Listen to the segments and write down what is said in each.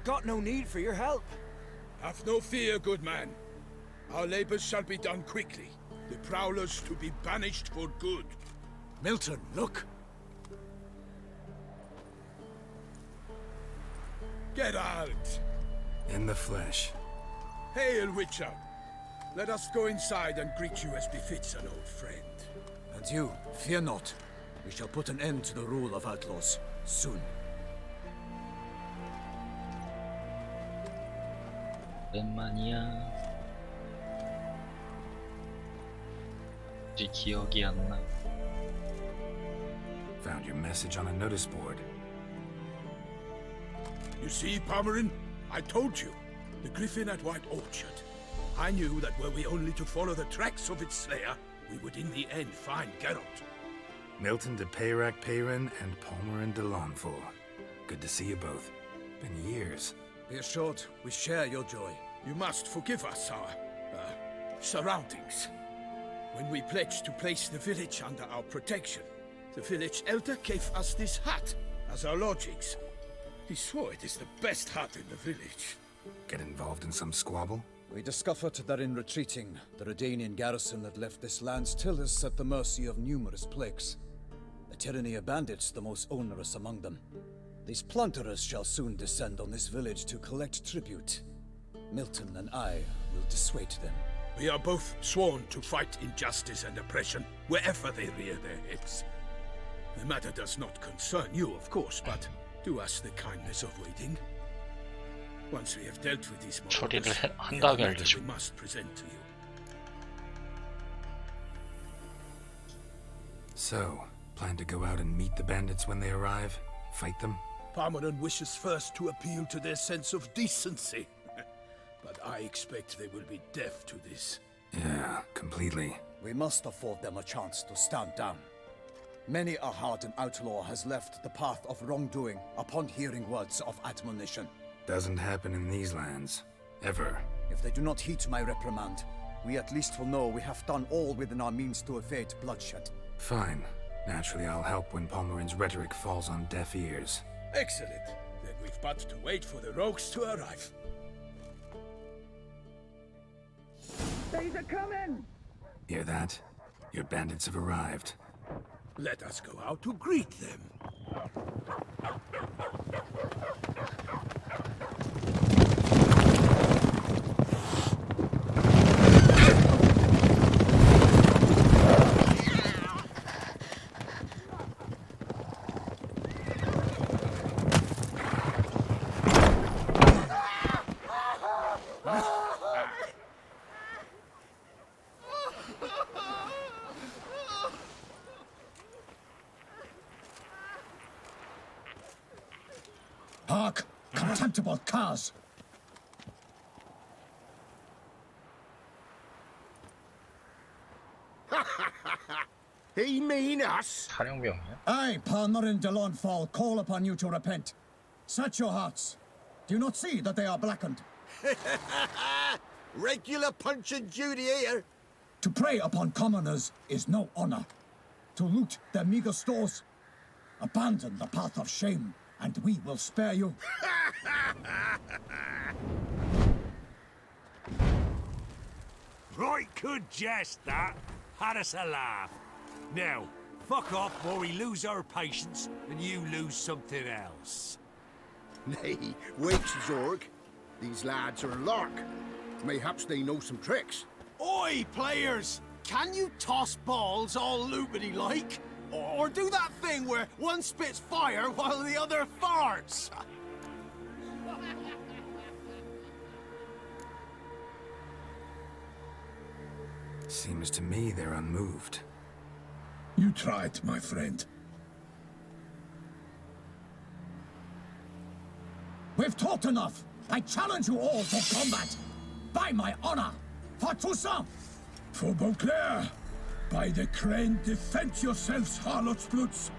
got no need for your help. Have no fear, good man. Our labors shall be done quickly. The prowlers to be banished for good. Milton, look! Geralt! In the flesh. Hail, Witcher! Let us go inside and greet you as befits an old friend. And you, fear not. We shall put an end to the rule of outlaws, soon. 오랜만이야. 기억이 안 나. Found your message on a notice board. You see, Pomeran? I told you. The griffin at White Orchard. I knew that were we only to follow the tracks of its slayer, we would in the end find Geralt. Milton de Peyrac Peyran and Palmerin de Lawnful. Good to see you both. Been years. Be assured, we share your joy. You must forgive us our, surroundings. When we pledged to place the village under our protection, the village elder gave us this hut as our lodgings. He swore it is the best hut in the village. Get involved in some squabble? We discovered that in retreating, the Redanian garrison that left this land still is at the mercy of numerous plagues. The tyranny of bandits the most onerous among them. These plunderers shall soon descend on this village to collect tribute. Milton and I will dissuade them. We are both sworn to fight injustice and oppression wherever they rear their heads. The matter does not concern you, of course, but do us the kindness of waiting. Once we have dealt with these 처리를 marauders, 한 we have 다음에 a matter 알려줘. we must present to you. So, plan to go out and meet the bandits when they arrive? Fight them? Parmelan wishes first to appeal to their sense of decency. But I expect they will be deaf to this. Yeah, completely. We must afford them a chance to stand down. Many a hardened outlaw has left the path of wrongdoing upon hearing words of admonition. Doesn't happen in these lands. Ever. If they do not heed my reprimand, we at least will know we have done all within our means to evade bloodshed. Fine. Naturally, I'll help when Palmerin's rhetoric falls on deaf ears. Excellent. Then we've but to wait for the rogues to arrive. They's a coming! Hear that? Your bandits have arrived. Let us go out to greet them. Hark! Contemptible curs! He mean us? 사령병이야? I, Palmerin de Lawnfall, call upon you to repent. Search your hearts. Do you not see that they are blackened? Regular punch and Judy here. To prey upon commoners is no honor. To loot their meager stores, abandon the path of shame, and we will spare you. Right good jest, that. Had us a laugh. Now, fuck off before we lose our patience and you lose something else. Nay, wait, Zorg. These lads are a lark. Mayhaps they know some tricks. Oi, players! Can you toss balls all loopity like? Or do that thing where one spits fire while the other farts? Seems to me they're unmoved. You tried, my friend. We've talked enough. I challenge you all to combat. By my honor, for Toussaint. For Beauclair, by the crane, defend yourselves, harlotsbloods.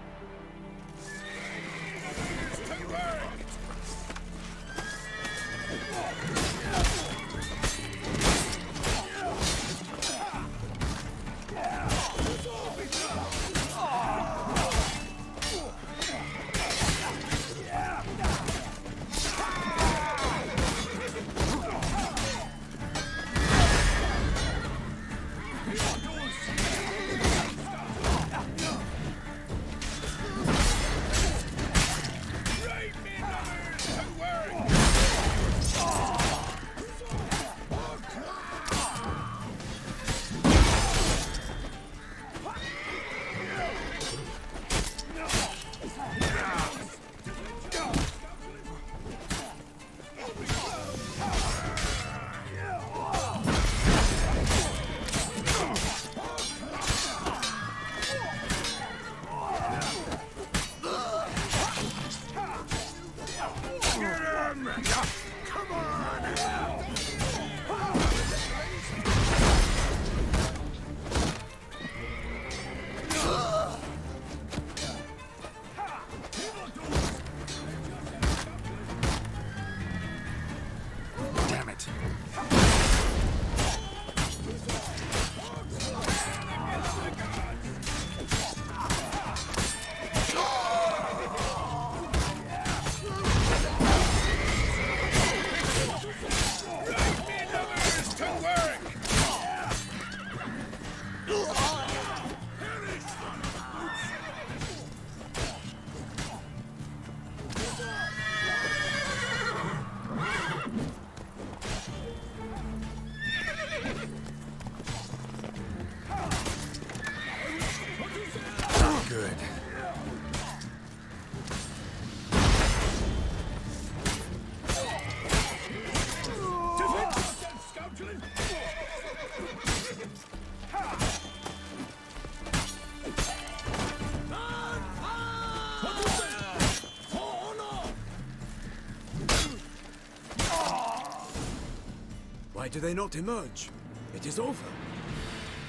Why do they not emerge? It is over.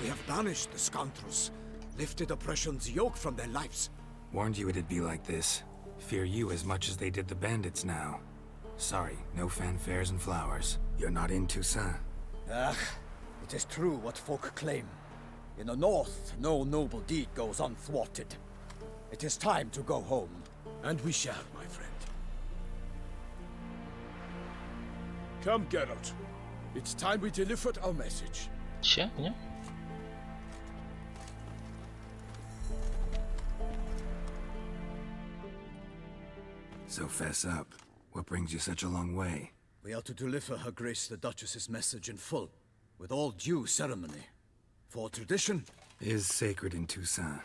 We have banished the scoundrels, lifted oppression's yoke from their lives. Warned you it'd be like this. Fear you as much as they did the bandits now. Sorry, no fanfares and flowers. You're not in Toussaint. Ah, it is true what folk claim. In the north, no noble deed goes unthwarted. It is time to go home. And we shall, my friend. Come, Geralt. It's time we delivered our message. Się, nie? So fess up. What brings you such a long way? We are to deliver Her Grace the Duchess's message in full, with all due ceremony. For tradition, Is sacred in Toussaint.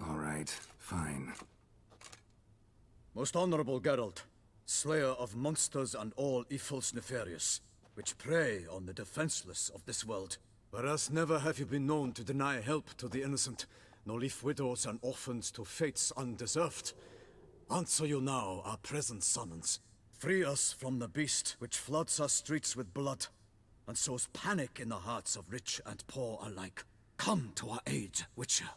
All right, fine. most honorable Geralt, slayer of monsters and all evils nefarious, which prey on the defenseless of this world. Whereas never have you been known to deny help to the innocent, nor leave widows and orphans to fates undeserved. Answer you now our present summons. Free us from the beast which floods our streets with blood, and sows panic in the hearts of rich and poor alike. Come to our aid, Witcher.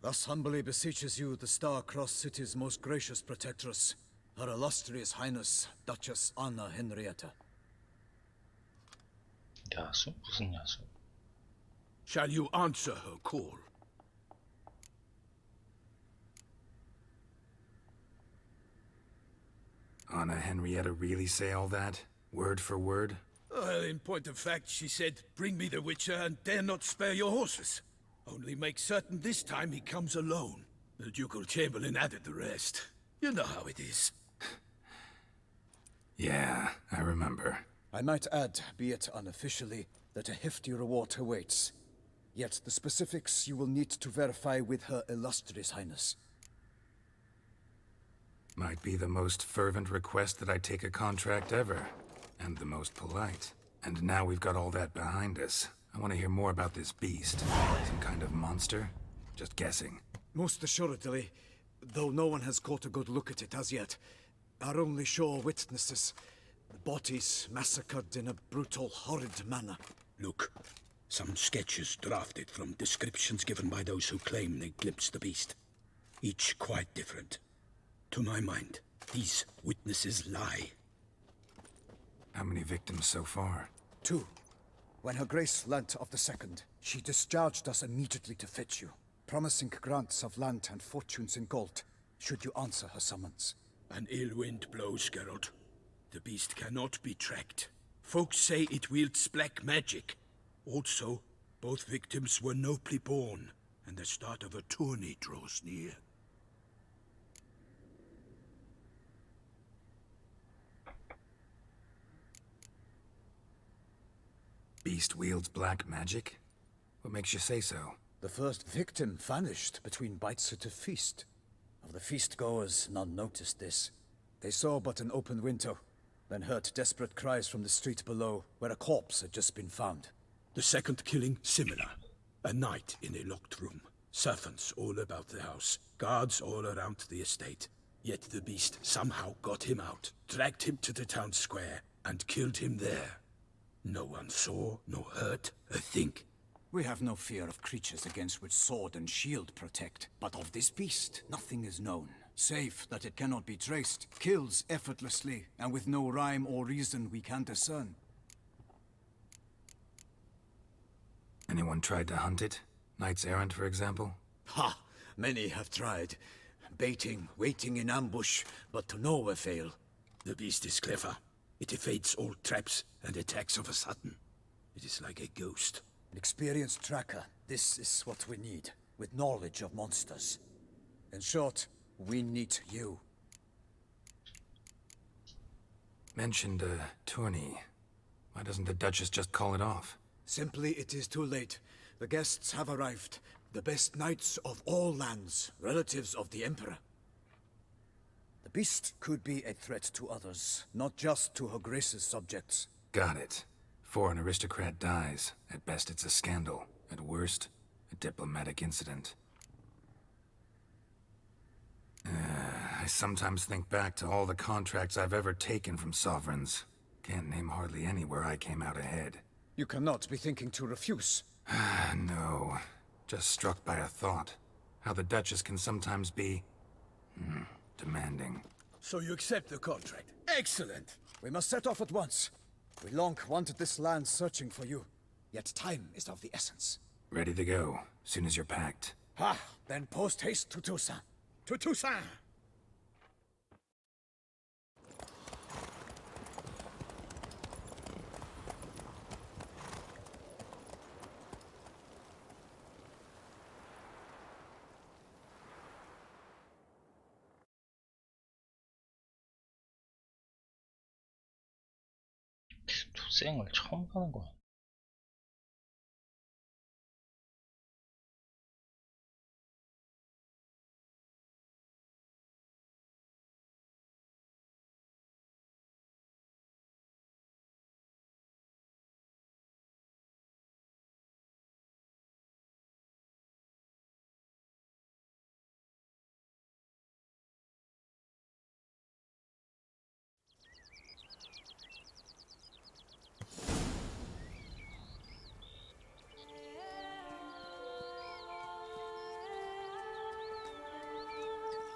Thus humbly beseeches you the Star-Crossed City's most gracious protectress, Her Illustrious Highness, Duchess Anna Henrietta. 야수? 무슨 야수? Shall you answer her call? Anna Henrietta really say all that? Word for word? Well, in point of fact, she said, bring me the Witcher and dare not spare your horses. Only make certain this time he comes alone. The Ducal Chamberlain added the rest. You know how it is. Yeah, I remember. I might add, be it unofficially, that a hefty reward awaits. Yet the specifics you will need to verify with Her Illustrious Highness. Might be the most fervent request that I take a contract ever. And the most polite. And now we've got all that behind us. I want to hear more about this beast. Some kind of monster? Just guessing. Most assuredly, though no one has caught a good look at it as yet. Our only sure witnesses. The bodies massacred in a brutal, horrid manner. Look, some sketches drafted from descriptions given by those who claim they glimpsed the beast. Each quite different. To my mind, these witnesses lie. How many victims so far? 2. When Her Grace learnt of the second, she discharged us immediately to fetch you, promising grants of land and fortunes in gold, should you answer her summons. An ill wind blows, Geralt. The beast cannot be tracked. Folks say it wields black magic. Also, both victims were nobly born, and the start of a tourney draws near. Beast wields black magic? What makes you say so? The first victim vanished between bites at a feast. Of the feast-goers, none noticed this. They saw but an open window, then heard desperate cries from the street below, where a corpse had just been found. The second killing, similar. A night in a locked room. Servants all about the house. Guards all around the estate. Yet the beast somehow got him out, dragged him to the town square, and killed him there. No one saw, nor heard a thing. We have no fear of creatures against which sword and shield protect. But of this beast, nothing is known. Save that it cannot be traced, kills effortlessly, and with no rhyme or reason we can discern. Anyone tried to hunt it? Knights errant, for example? Ha! Many have tried. Baiting, waiting in ambush, but to no avail. The beast is clever. It evades all traps and attacks of a sudden. It is like a ghost. An experienced tracker, this is what we need, with knowledge of monsters. In short, we need you. Mentioned a tourney. Why doesn't the Duchess just call it off? Simply it is too late. The guests have arrived. The best knights of all lands, relatives of the Emperor. The beast could be a threat to others, not just to Her Grace's subjects. Got it. Foreign aristocrat dies. At best it's a scandal. At worst, a diplomatic incident. I sometimes think back to all the contracts I've ever taken from sovereigns. Can't name hardly anywhere I came out ahead. You cannot be thinking to refuse. No. Just struck by a thought. How the Duchess can sometimes be... demanding. So you accept the contract. Excellent! We must set off at once. We long wanted this land searching for you. Yet time is of the essence. Ready to go, soon as you're packed. Ha! Then post haste to Toussaint. To Toussaint! 투생을 처음 가는 거야.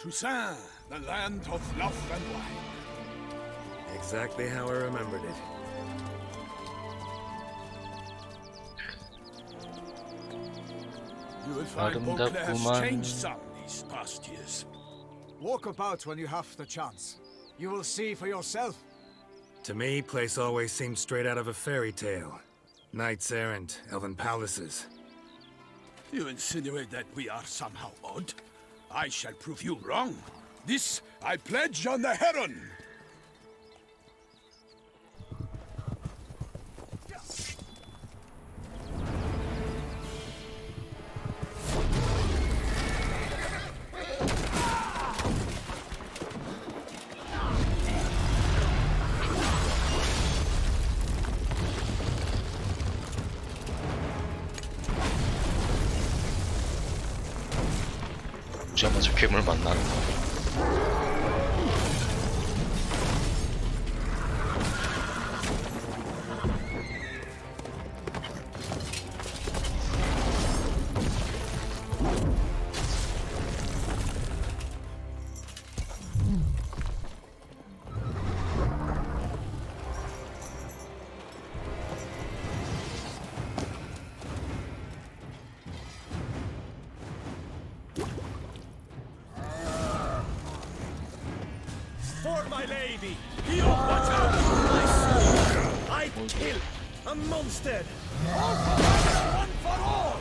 Toussaint, the land of love and wine. Exactly how I remembered it. You will find Beauclair has 아름답구만. changed some these past years. Walk about when you have the chance. You will see for yourself. To me, place always seemed straight out of a fairy tale. Knights errant, elven palaces. You insinuate that we are somehow odd? I shall prove you wrong. This I pledge on the Heron. 오자마자 괴물 만나는 거. For my lady! You watch out! I kill a monster! One for all!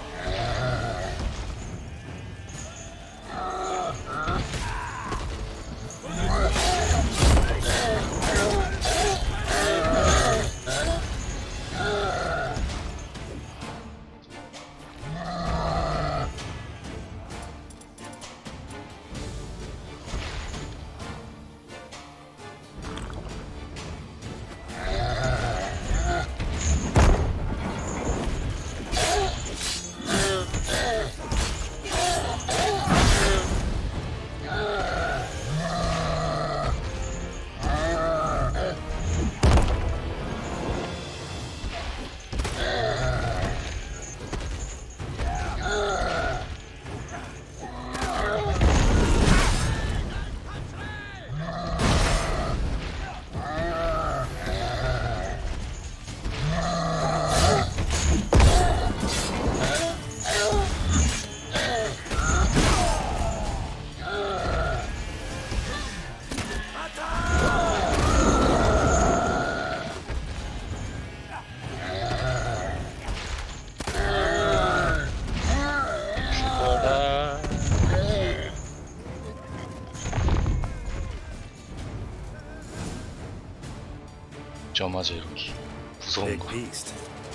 오자마자 이렇게 무서운 Big 거. beast.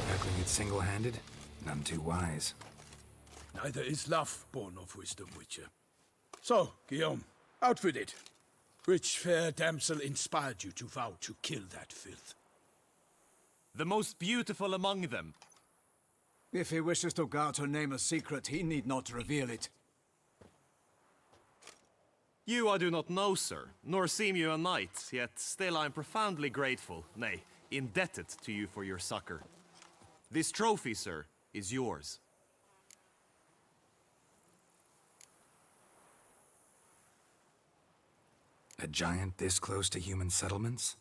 Tackling it single-handed? None too wise. Neither is love born of wisdom, Witcher. So, Guillaume, outfitted. Which fair damsel inspired you to vow to kill that filth? The most beautiful among them. If he wishes to guard her name a secret, he need not reveal it. You I do not know, sir, nor seem you a knight, yet still I am profoundly grateful, nay, indebted to you for your succor. This trophy, sir, is yours. A giant this close to human settlements?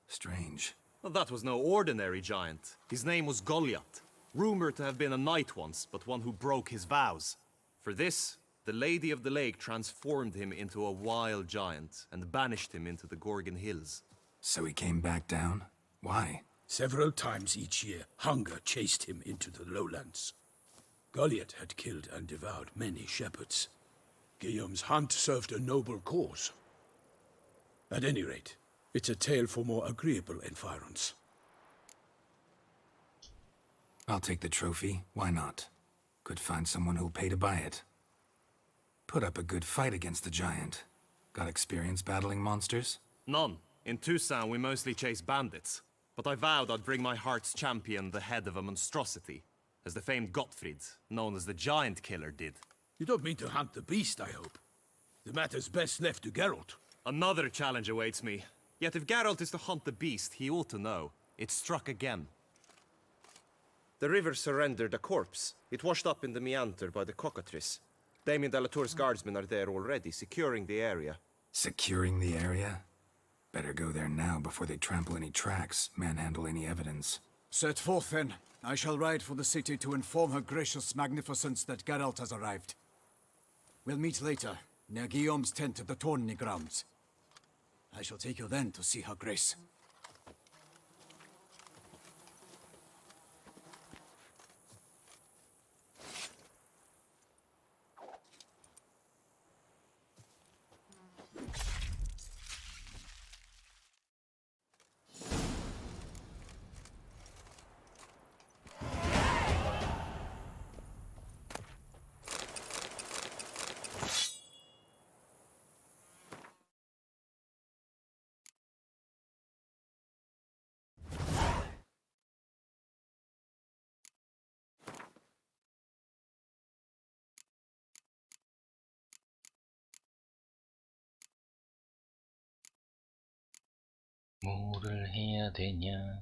Strange. Well, that was no ordinary giant. His name was Goliath, rumored to have been a knight once, but one who broke his vows. For this, the Lady of the Lake transformed him into a wild giant and banished him into the Gorgon Hills. So he came back down? Why? Several times each year, hunger chased him into the lowlands. Goliath had killed and devoured many shepherds. Guillaume's hunt served a noble cause. At any rate, it's a tale for more agreeable environs. I'll take the trophy. Why not? Could find someone who'll pay to buy it. Put up a good fight against the giant. Got experience battling monsters? None. In Toussaint, we mostly chase bandits. But I vowed I'd bring my heart's champion the head of a monstrosity, as the famed Gottfried, known as the Giant Killer, did. You don't mean to hunt the beast, I hope. The matter's best left to Geralt. Another challenge awaits me. Yet if Geralt is to hunt the beast, he ought to know. It struck again. The river surrendered a corpse. It washed up in the meander by the cockatrice. Damien Delatour's guardsmen are there already, securing the area. Securing the area? Better go there now before they trample any tracks, manhandle any evidence. Set forth, then. I shall ride for the city to inform her gracious magnificence that Geralt has arrived. We'll meet later, near Guillaume's tent at the tourney grounds. I shall take you then to see her grace. 뭐를 해야 되냐?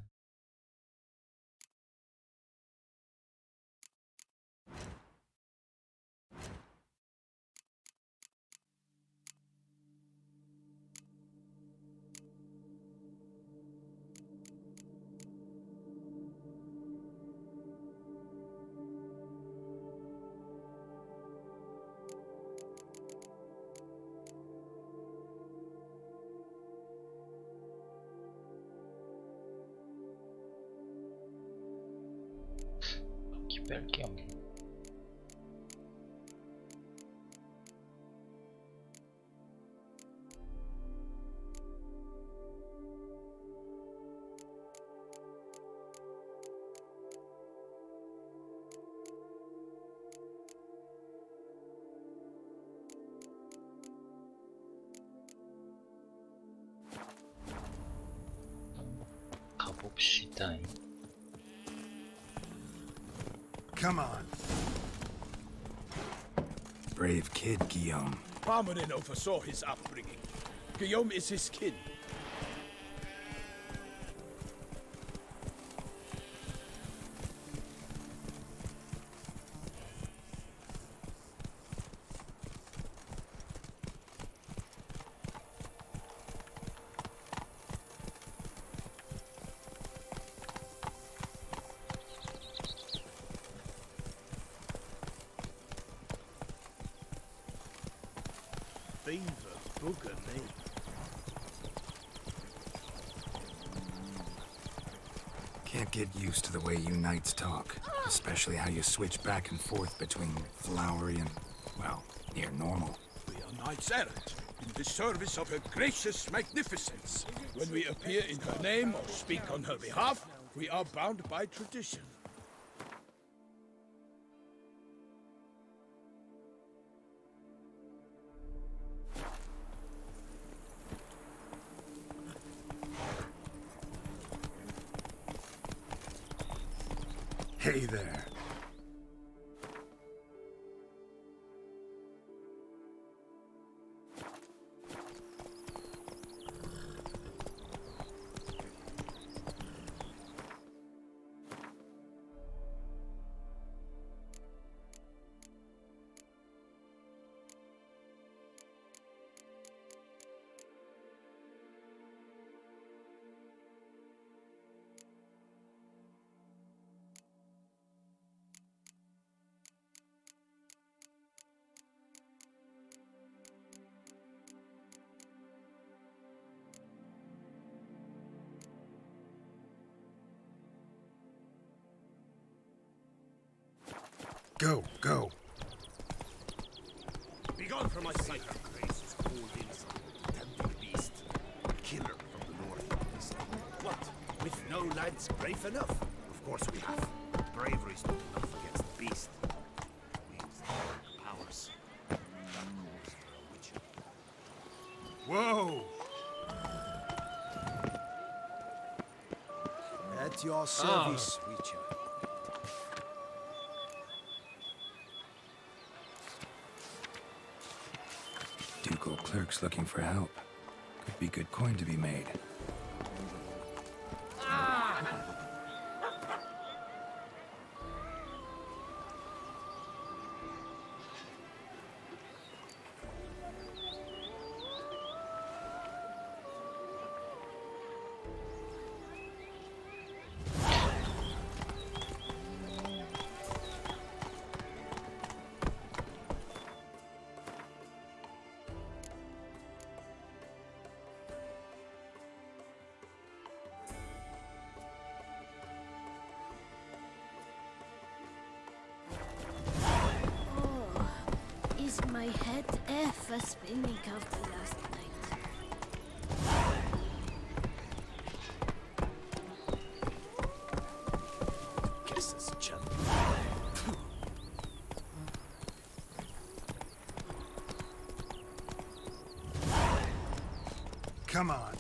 뺄게 없네. 가봅시다. Come on. Brave kid, Guillaume. Parmanin oversaw his upbringing. Guillaume is his kin. Beaver bugger me. Can't get used to the way you knights talk. Especially how you switch back and forth between flowery and, well, near normal. We are knights errant, in the service of her gracious magnificence. When we appear in her name or speak on her behalf, we are bound by tradition. Hey there. Go, go. Begone from my sight. Grace is called in tempting beast. Killer from the north, they say. What? With no lads brave enough? Of course we have. Bravery's not enough against the beast. Means the powers. That calls for a witcher. Whoa! At your service, Witcher. Ducal clerks looking for help. Could be good coin to be made. Is my head ever spinning after last night? Guesses, chum. Come on.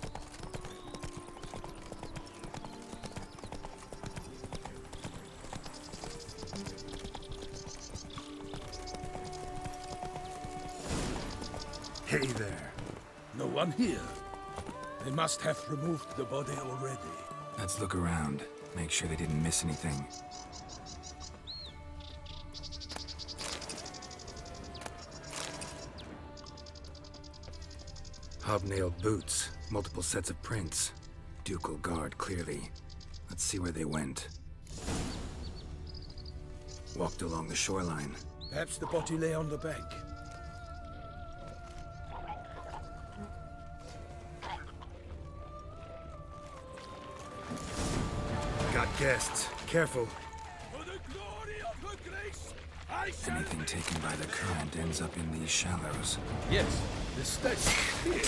Hey there. No one here. They must have removed the body already. Let's look around. Make sure they didn't miss anything. Hobnailed boots, multiple sets of prints. Ducal guard, clearly. Let's see where they went. Walked along the shoreline. Perhaps the body lay on the bank. Got guests. Careful. For the glory of her grace, I shall... Anything taken by the current ends up in these shallows. Yes, the stench here.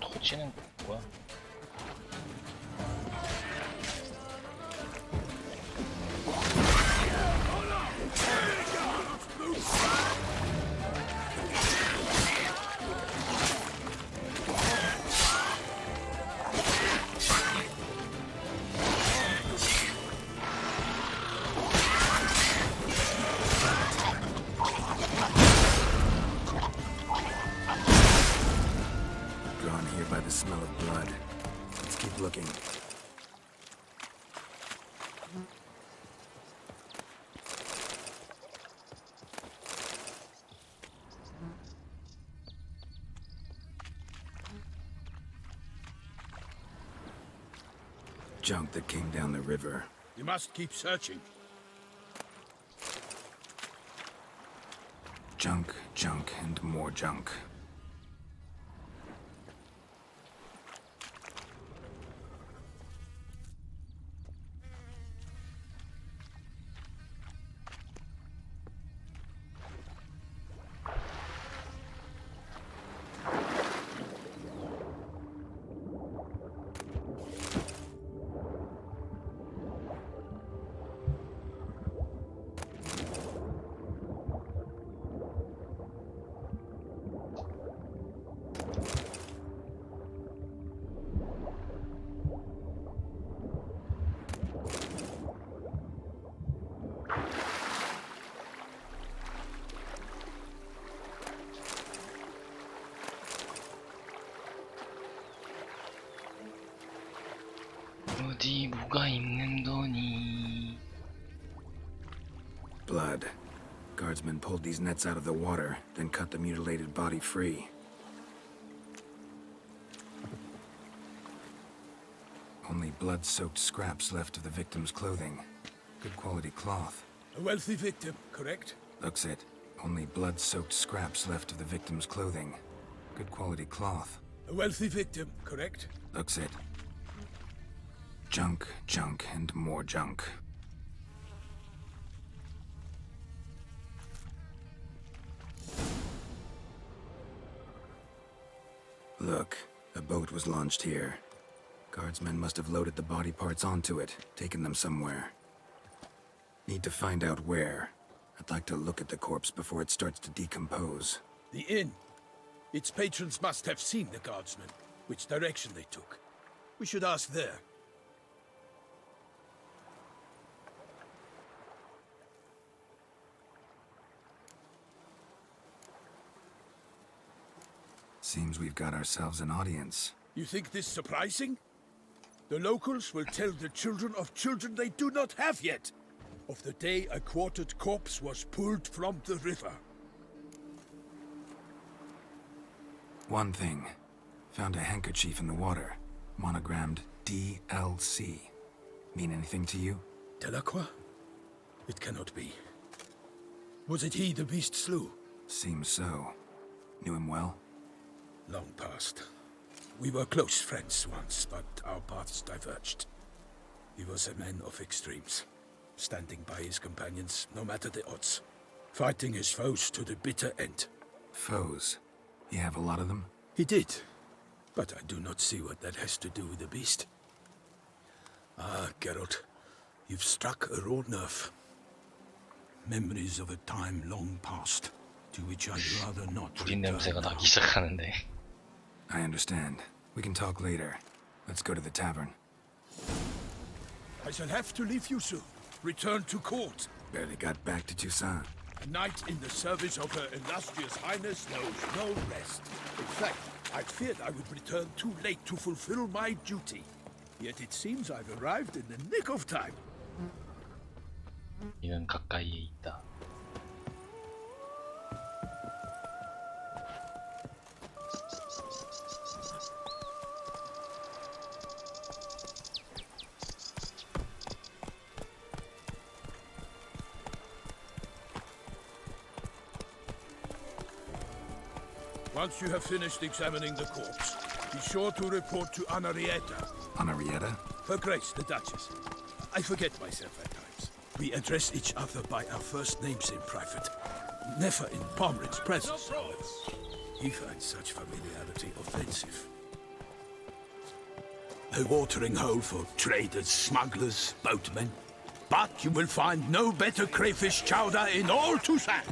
토치는 뭐야? Drawn here by the smell of blood. Let's keep looking. Junk that came down the river. You must keep searching. Junk, junk, and more junk. 어디 뭐가 있는 거니? Blood. Guardsmen pulled these nets out of the water, then cut the mutilated body free. Only blood-soaked scraps left of the victim's clothing. Good quality cloth. A wealthy victim, correct? Looks it. Only blood-soaked scraps left of the victim's clothing. Good quality cloth. A wealthy victim, correct? Looks it. Junk, junk, and more junk. Look, a boat was launched here. Guardsmen must have loaded the body parts onto it, taken them somewhere. Need to find out where. I'd like to look at the corpse before it starts to decompose. The inn. Its patrons must have seen the guardsmen, which direction they took. We should ask there. Seems we've got ourselves an audience. You think this surprising? The locals will tell the children of children they do not have yet, of the day a quartered corpse was pulled from the river. One thing. Found a handkerchief in the water. Monogrammed DLC. Mean anything to you? Delacroix? It cannot be. Was it he the beast slew? Seems so. Knew him well? Long past. We were close friends once, but our paths diverged. He was a man of extremes, standing by his companions no matter the odds, fighting his foes to the bitter end. Foes? You have a lot of them? He did, but I do not see what that has to do with the beast. Ah, Geralt, you've struck a raw nerve. Memories of a time long past, to which I'd rather not 불인 return 냄새가 now. 나기 시작하는데. I understand. We can talk later. Let's go to the tavern. I shall have to leave you soon. Return to court. Barely got back to Toussaint. A knight in the service of Her Illustrious Highness knows no rest. In fact, I feared I would return too late to fulfill my duty. Yet it seems I've arrived in the nick of time. 이는 가까이에 있다. Once you have finished examining the corpse, be sure to report to Anarietta. Anarietta? Her Grace, the Duchess. I forget myself at times. We address each other by our first names in private. Never in Pomrin's presence, however. He finds such familiarity offensive. A watering hole for traders, smugglers, boatmen. But you will find no better crayfish chowder in all Toussaint.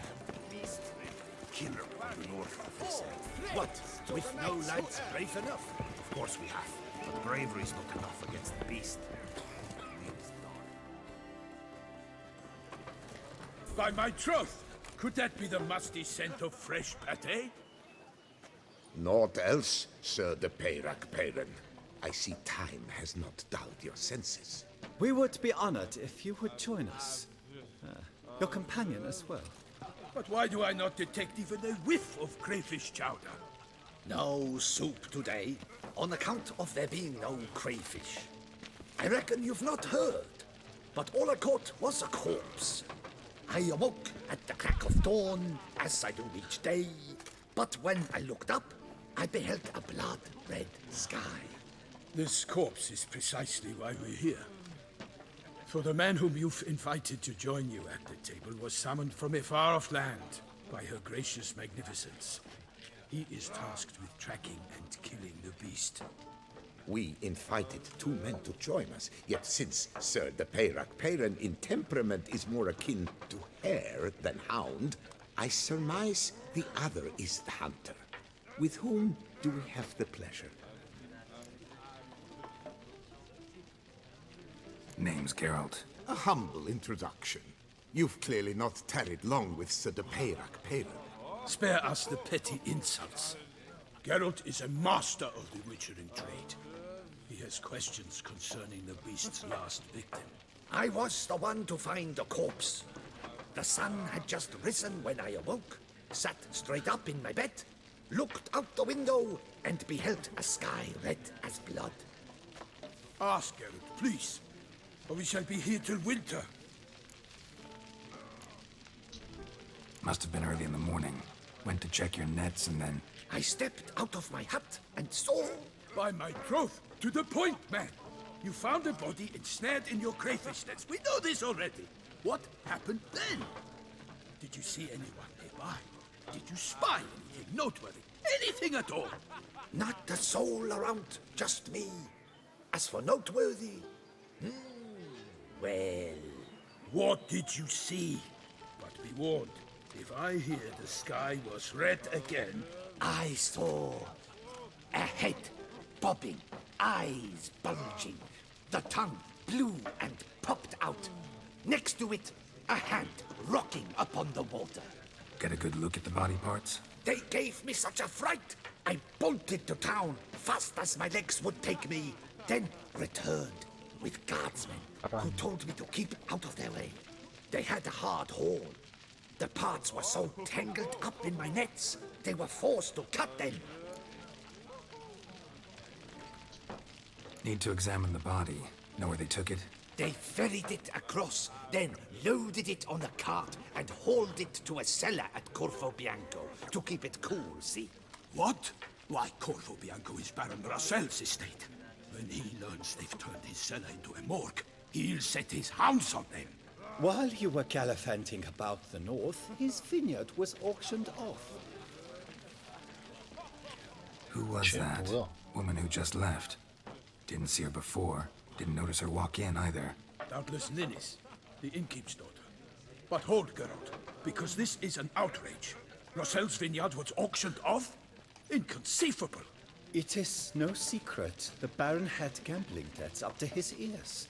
What? With no lads brave enough? Of course we have. But bravery's not enough against the beast. By my troth, could that be the musty scent of fresh pate? Naught else, Sir de Peyrac Peyran. I see time has not dulled your senses. We would be honored if you would join us. Your companion as well. But why do I not detect even a whiff of crayfish chowder? No soup today, on account of there being no crayfish. I reckon you've not heard, but all I caught was a corpse. I awoke at the crack of dawn, as I do each day, but when I looked up, I beheld a blood-red sky. This corpse is precisely why we're here. For the man whom you've invited to join you at the table was summoned from a far-off land by her gracious magnificence. He is tasked with tracking and killing the beast. We invited two men to join us, yet since Sir de Peyrac Peyran in temperament is more akin to hare than hound, I surmise the other is the hunter. With whom do we have the pleasure? Name's Geralt. A humble introduction. You've clearly not tarried long with Sir de Peyrac Peyran. Spare us the petty insults. Geralt is a master of the witchering trade. He has questions concerning the beast's last victim. I was the one to find the corpse. The sun had just risen when I awoke, sat straight up in my bed, looked out the window, and beheld a sky red as blood. Ask Geralt, please, or we shall be here till winter. Must have been early in the morning. Went to check your nets and then... I stepped out of my hut and saw... By my troth, to the point, man. You found a body ensnared in your crayfish nets. We know this already. What happened then? Did you see anyone nearby? Did you spy anything noteworthy? Anything at all? Not a soul around, just me. As for noteworthy... well... What did you see? But be warned, if I hear the sky was red again... I saw a head bobbing, eyes bulging, the tongue blue and popped out. Next to it, a hand rocking upon the water. Get a good look at the body parts? They gave me such a fright. I bolted to town fast as my legs would take me, then returned with guardsmen who told me to keep out of their way. They had a hard haul. The parts were so tangled up in my nets, they were forced to cut them. Need to examine the body. Know where they took it? They ferried it across, then loaded it on a cart and hauled it to a cellar at Corvo Bianco to keep it cool, see? What? Why, Corvo Bianco is Baron Rossel's estate. When he learns they've turned his cellar into a morgue, he'll set his hounds on them. While you were gallivanting about the north, his vineyard was auctioned off. Who was that? Woman who just left. Didn't see her before. Didn't notice her walk in either. Doubtless Ninnis, the innkeep's daughter. But hold, Geralt, because this is an outrage. Rossel's vineyard was auctioned off? Inconceivable. It is no secret the Baron had gambling debts up to his ears.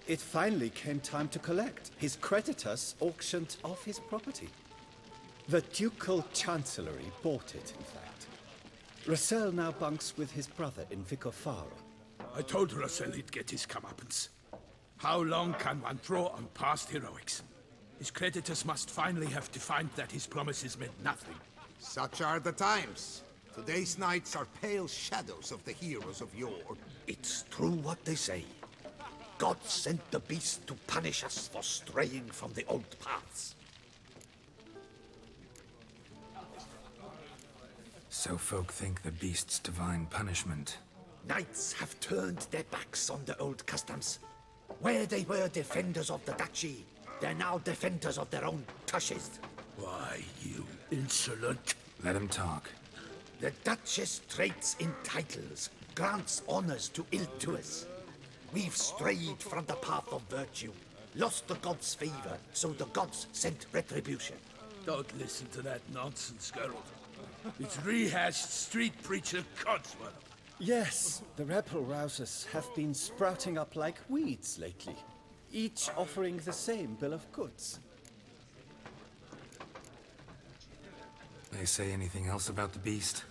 It finally came time to collect. His creditors auctioned off his property. The Ducal Chancellery bought it, in fact. Rossel now bunks with his brother in Vicofaro. I told Rossel he'd get his comeuppance. How long can one throw on past heroics? His creditors must finally have defined that his promises meant nothing. Such are the times. Today's knights are pale shadows of the heroes of yore. It's true what they say. God sent the beast to punish us for straying from the old paths. So folk think the beast's divine punishment. Knights have turned their backs on the old customs. Where they were defenders of the duchy, they're now defenders of their own tushes. Why, you insolent... Let him talk. The Duchess trades in titles, grants honors to ill-doers. We've strayed from the path of virtue, lost the gods' favor, so the gods sent retribution. Don't listen to that nonsense, Geralt. It's rehashed street preacher Codswallop. Yes, the rebel rousers have been sprouting up like weeds lately, each offering the same bill of goods. They say anything else about the beast?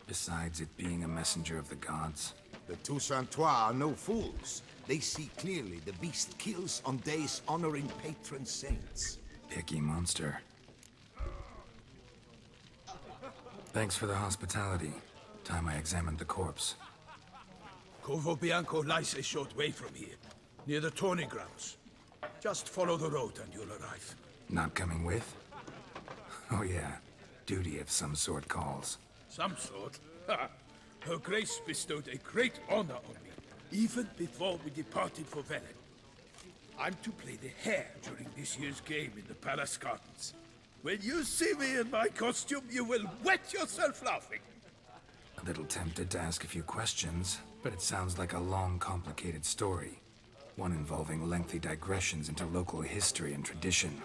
Besides it being a messenger of the gods? The Toussaintois are no fools. They see clearly the beast kills on days honoring patron saints. Picky monster. Thanks for the hospitality. Time I examined the corpse. Corvo Bianco lies a short way from here, near the tourney grounds. Just follow the road and you'll arrive. Not coming with? Oh yeah, duty of some sort calls. Some sort? Ha! Her Grace bestowed a great honor on me, even before we departed for Velen. I'm to play the hare during this year's game in the Palace Gardens. When you see me in my costume, you will wet yourself laughing. A little tempted to ask a few questions, but it sounds like a long, complicated story. One involving lengthy digressions into local history and tradition.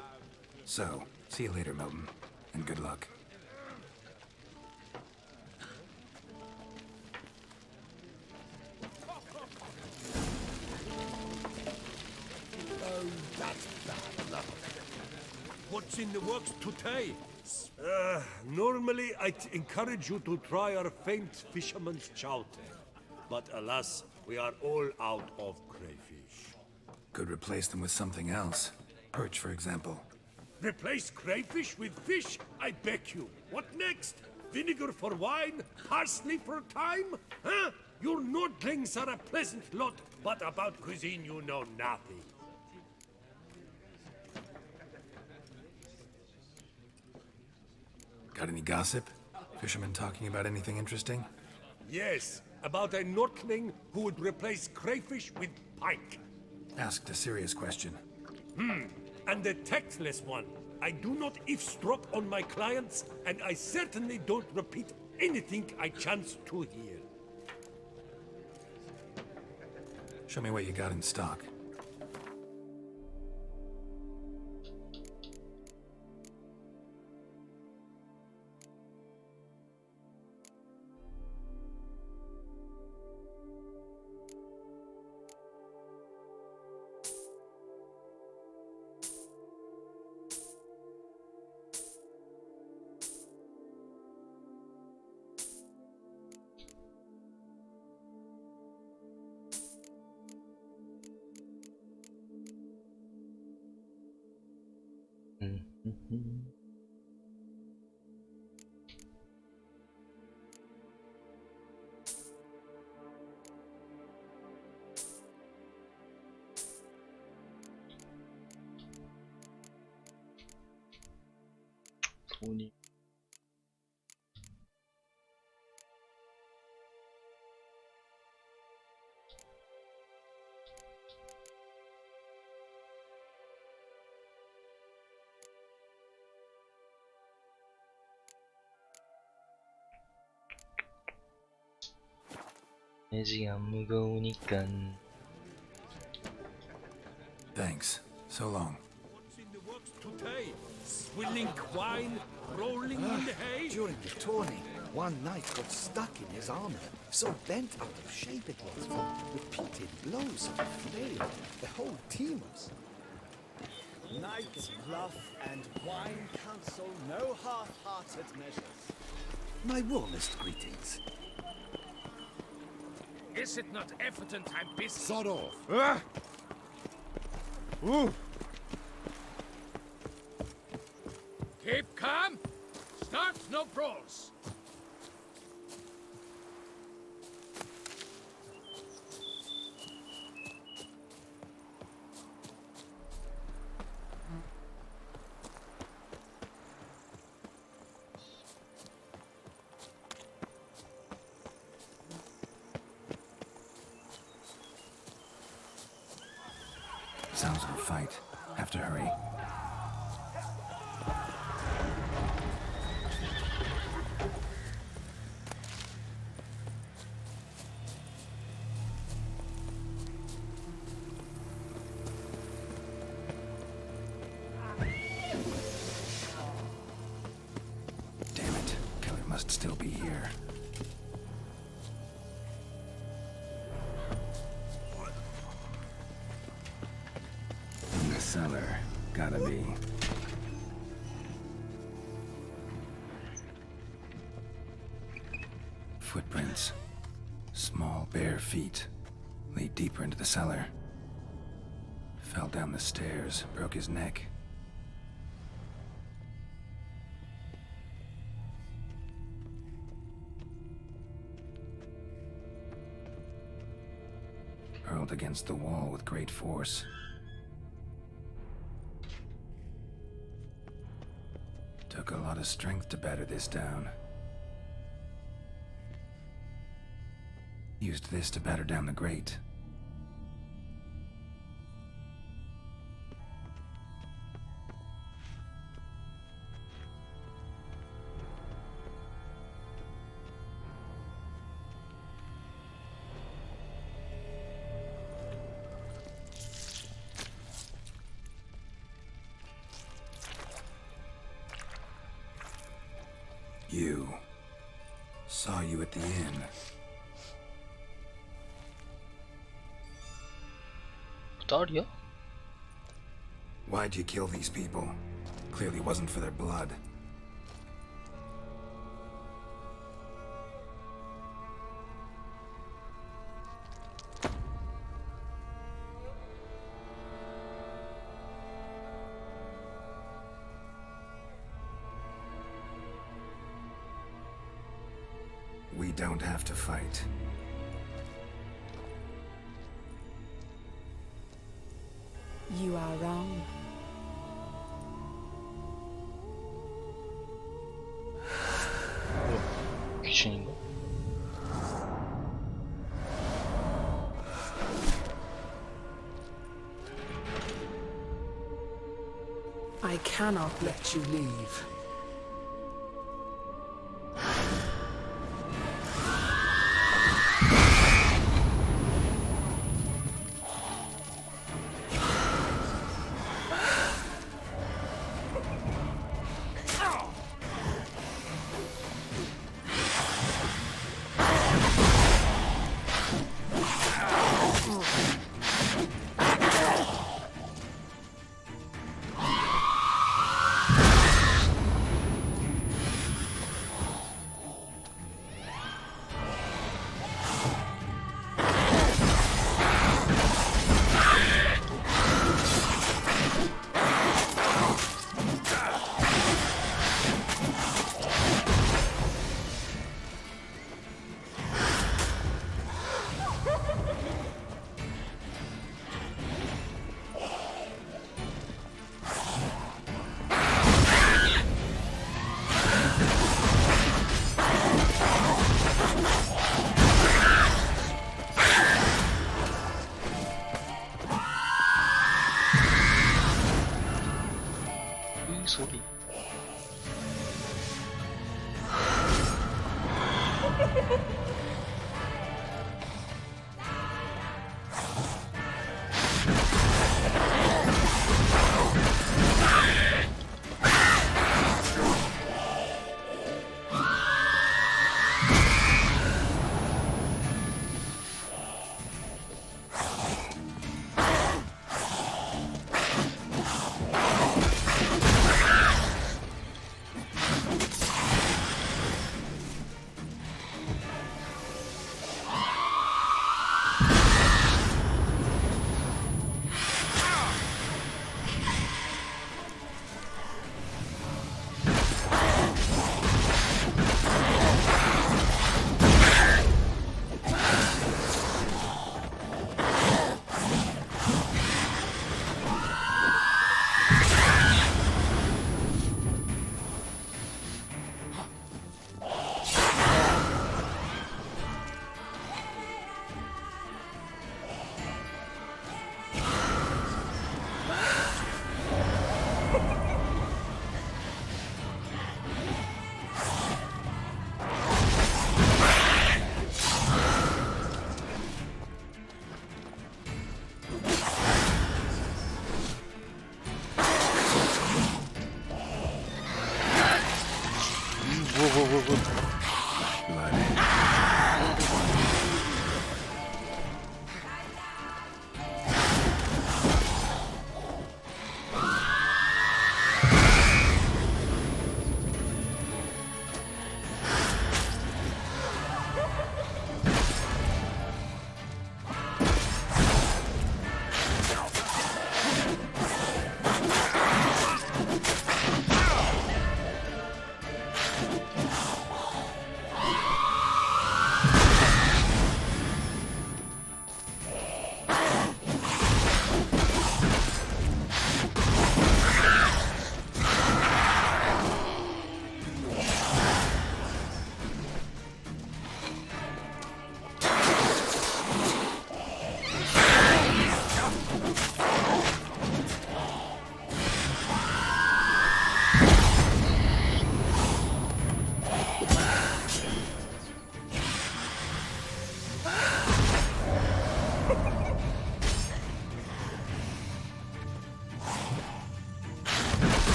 So, see you later, Milton, and good luck. Oh, that's bad luck. What's in the works today? Normally I'd encourage you to try our famed fisherman's chowder. but alas, we are all out of crayfish. Could replace them with something else. Perch, for example. Replace crayfish with fish? I beg you. What next? Vinegar for wine? Parsley for thyme? Huh? Your Nordlings are a pleasant lot, but about cuisine you know nothing. Got any gossip? Fishermen talking about anything interesting? Yes, about a Nordling who would replace crayfish with pike. Asked a serious question. And a tactless one. I do not eavesdrop on my clients, and I certainly don't repeat anything I chance to hear. Show me what you got in stock. 돈이 매지 안 무거우니깐. Thanks. So long. What's in the works today? Swilling wine, rolling in the hay? During the tourney, one knight got stuck in his armor, so bent out of shape it was from repeated blows of the flail. The whole team was... Knights bluff and wine counsel no half-hearted measures. My warmest greetings. Is it not evident I'm busy? Sod off. Keep calm. Start no brawls. Sounds of a fight. Have to hurry. Damn it. Killer must still be here. In the cellar. Gotta be. Footprints. Small, bare feet. Lead deeper into the cellar. Fell down the stairs, broke his neck. Hurled against the wall with great force. Took a lot of strength to batter this down. Used this to batter down the grate. You. Saw you at the inn. 딸이야? Why'd you kill these people? Clearly wasn't for their blood. don't have to fight. You are wrong. 귀신인가? I cannot let you leave. 소리.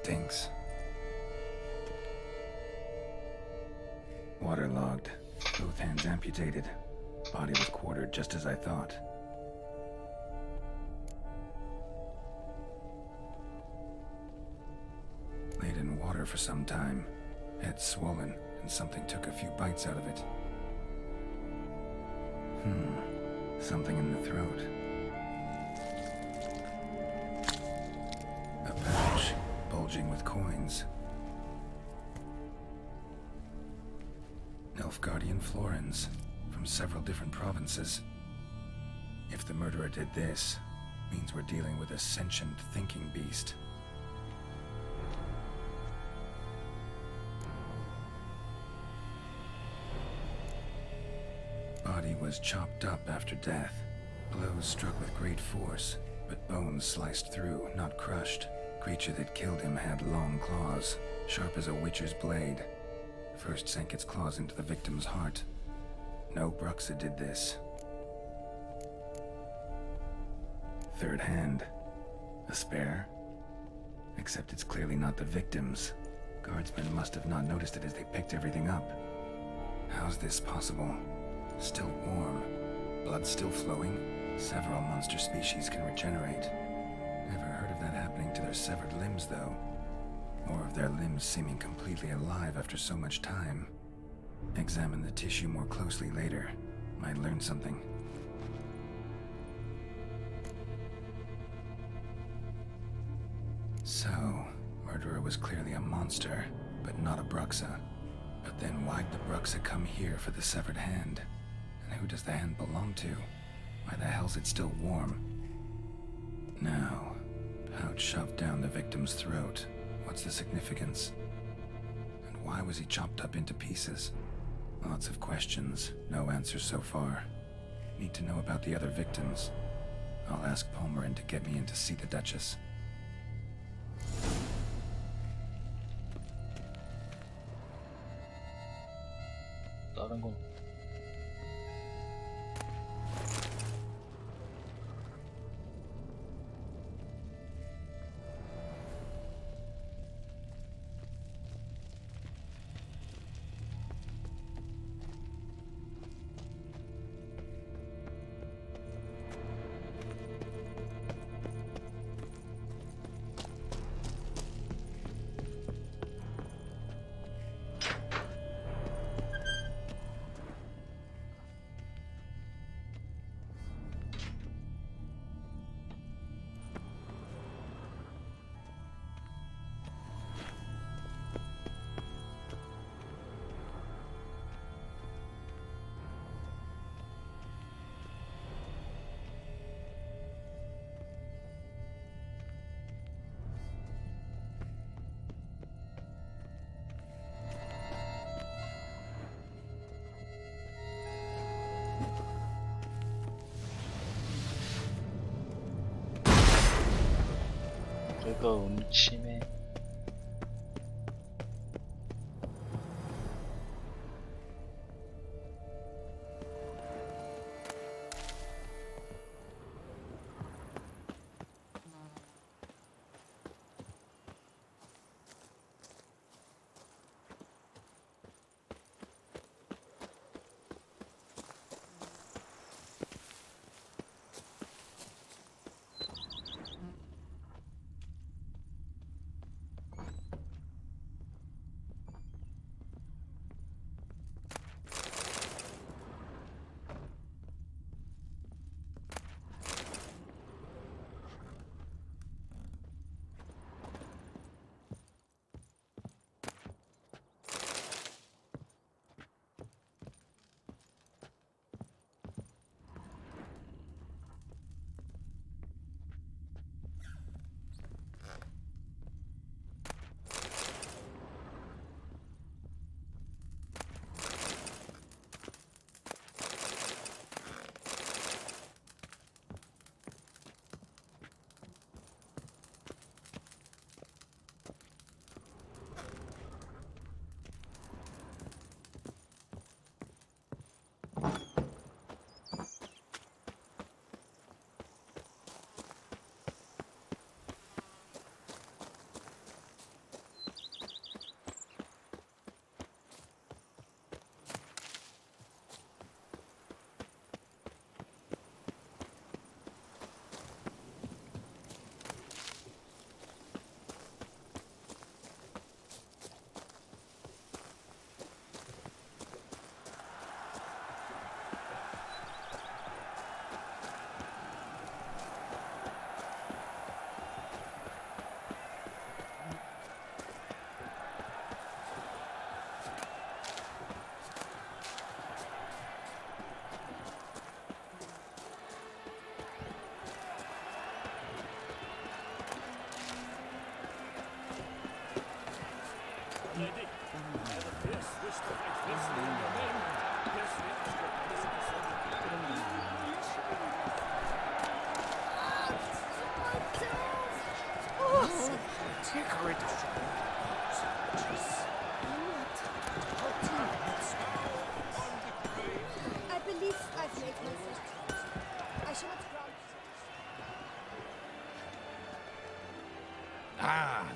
Stinks. Waterlogged. Both hands amputated. Body was quartered just as I thought. Laid in water for some time. Head swollen, and something took a few bites out of it. Something in the throat. A pouch, bulging with coins. Nilfgaardian florins, from several different provinces. If the murderer did this, means we're dealing with a sentient thinking beast. Body was chopped up after death. Blows struck with great force, but bones sliced through, not crushed. Creature that killed him had long claws, sharp as a witcher's blade. First sank its claws into the victim's heart. No Bruxa did this. Third hand. A spare? Except it's clearly not the victim's. Guardsmen must have not noticed it as they picked everything up. How's this possible? Still warm. Blood still flowing? Several monster species can regenerate. Never heard of that happening to their severed limbs, though. Or of their limbs seeming completely alive after so much time. Examine the tissue more closely later. Might learn something. So, murderer was clearly a monster, but not a Bruxa. But then why'd the Bruxa come here for the severed hand? And who does the hand belong to? Why the hell's it still warm? Now, pouch shoved down the victim's throat. What's the significance? And why was he chopped up into pieces? Lots of questions, no answers so far. Need to know about the other victims. I'll ask Palmerin to get me in to see the Duchess. 다른 건 그가 음침해.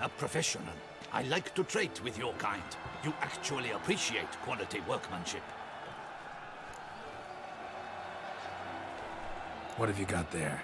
a professional. I like to trade with your kind. You actually appreciate quality workmanship. What have you got there?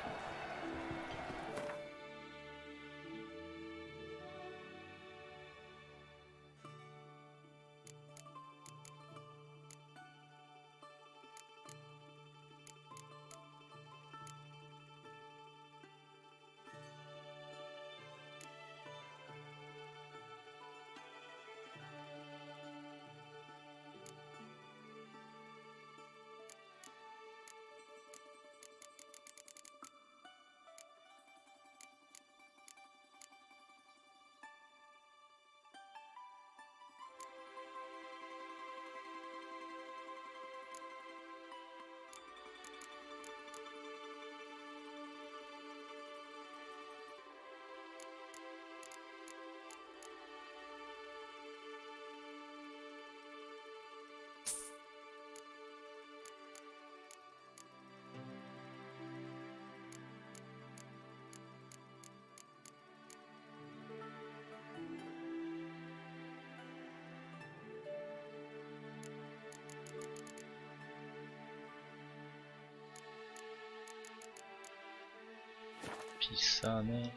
비싸네.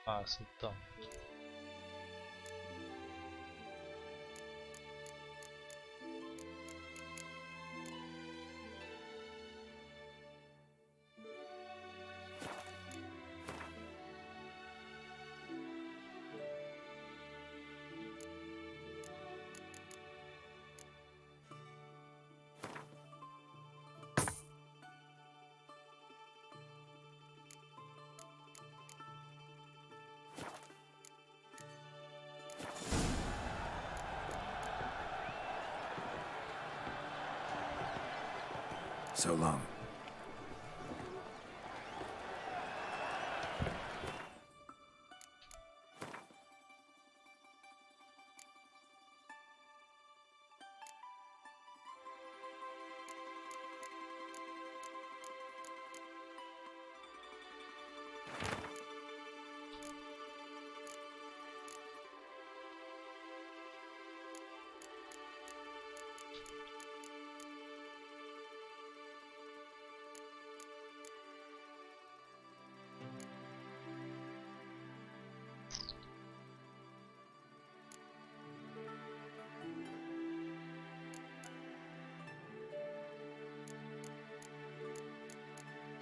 아, 썼다. So long.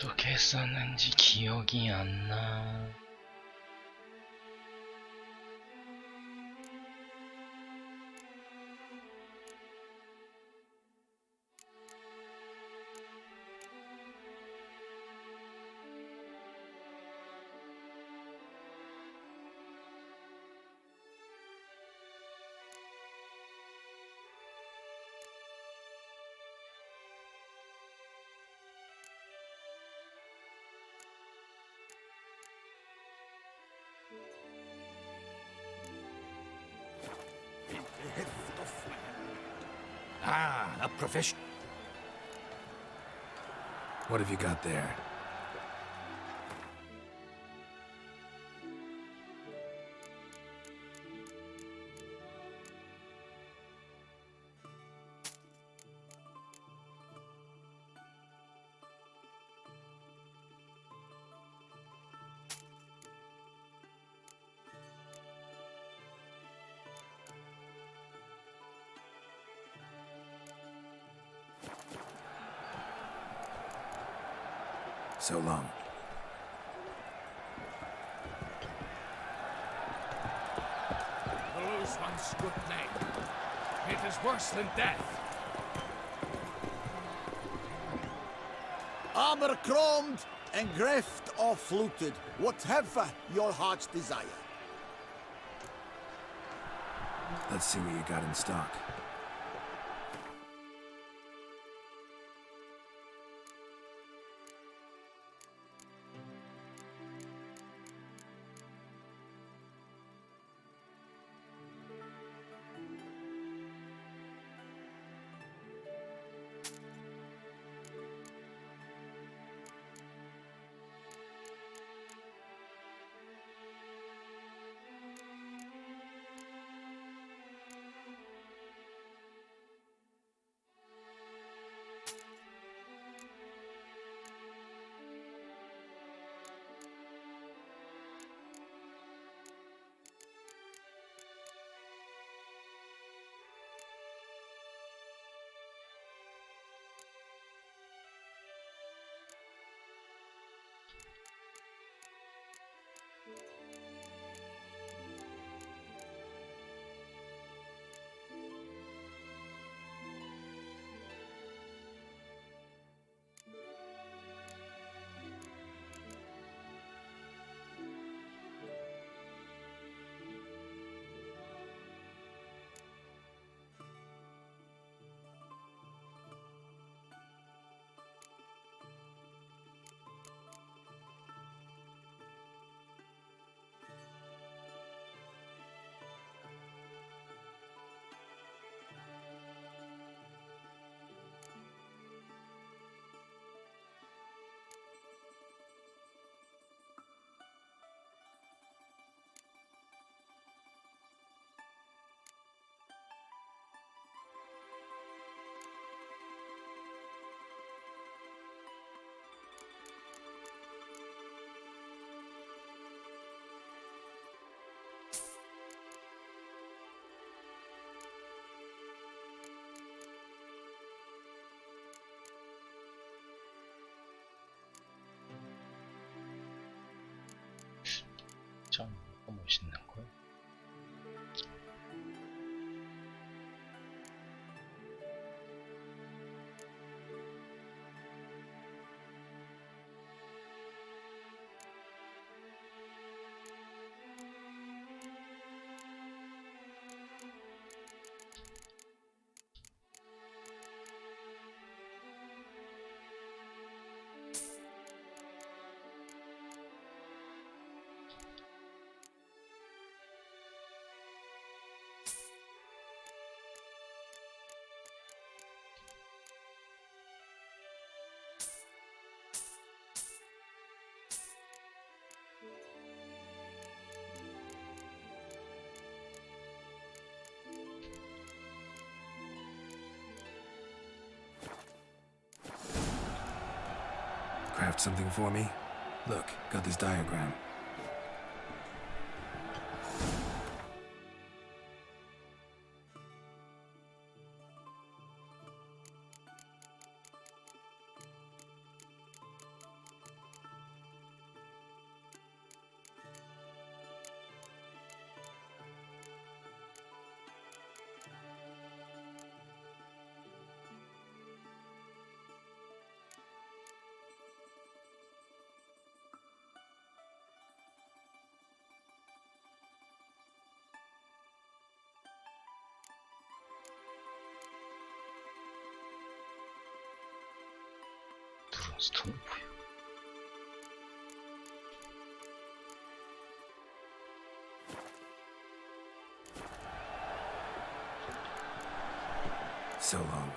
어떻게 했었는지 기억이 안 나. Ah, a professional. What have you got there? So long. To lose one's good name. It is worse than death. Armor chromed and greft or fluted, whatever your heart's desire. Let's see what you got in stock. 점퍼가 멋있는 걸. Craft something for me? Look, got this diagram. 스톰프요. So long.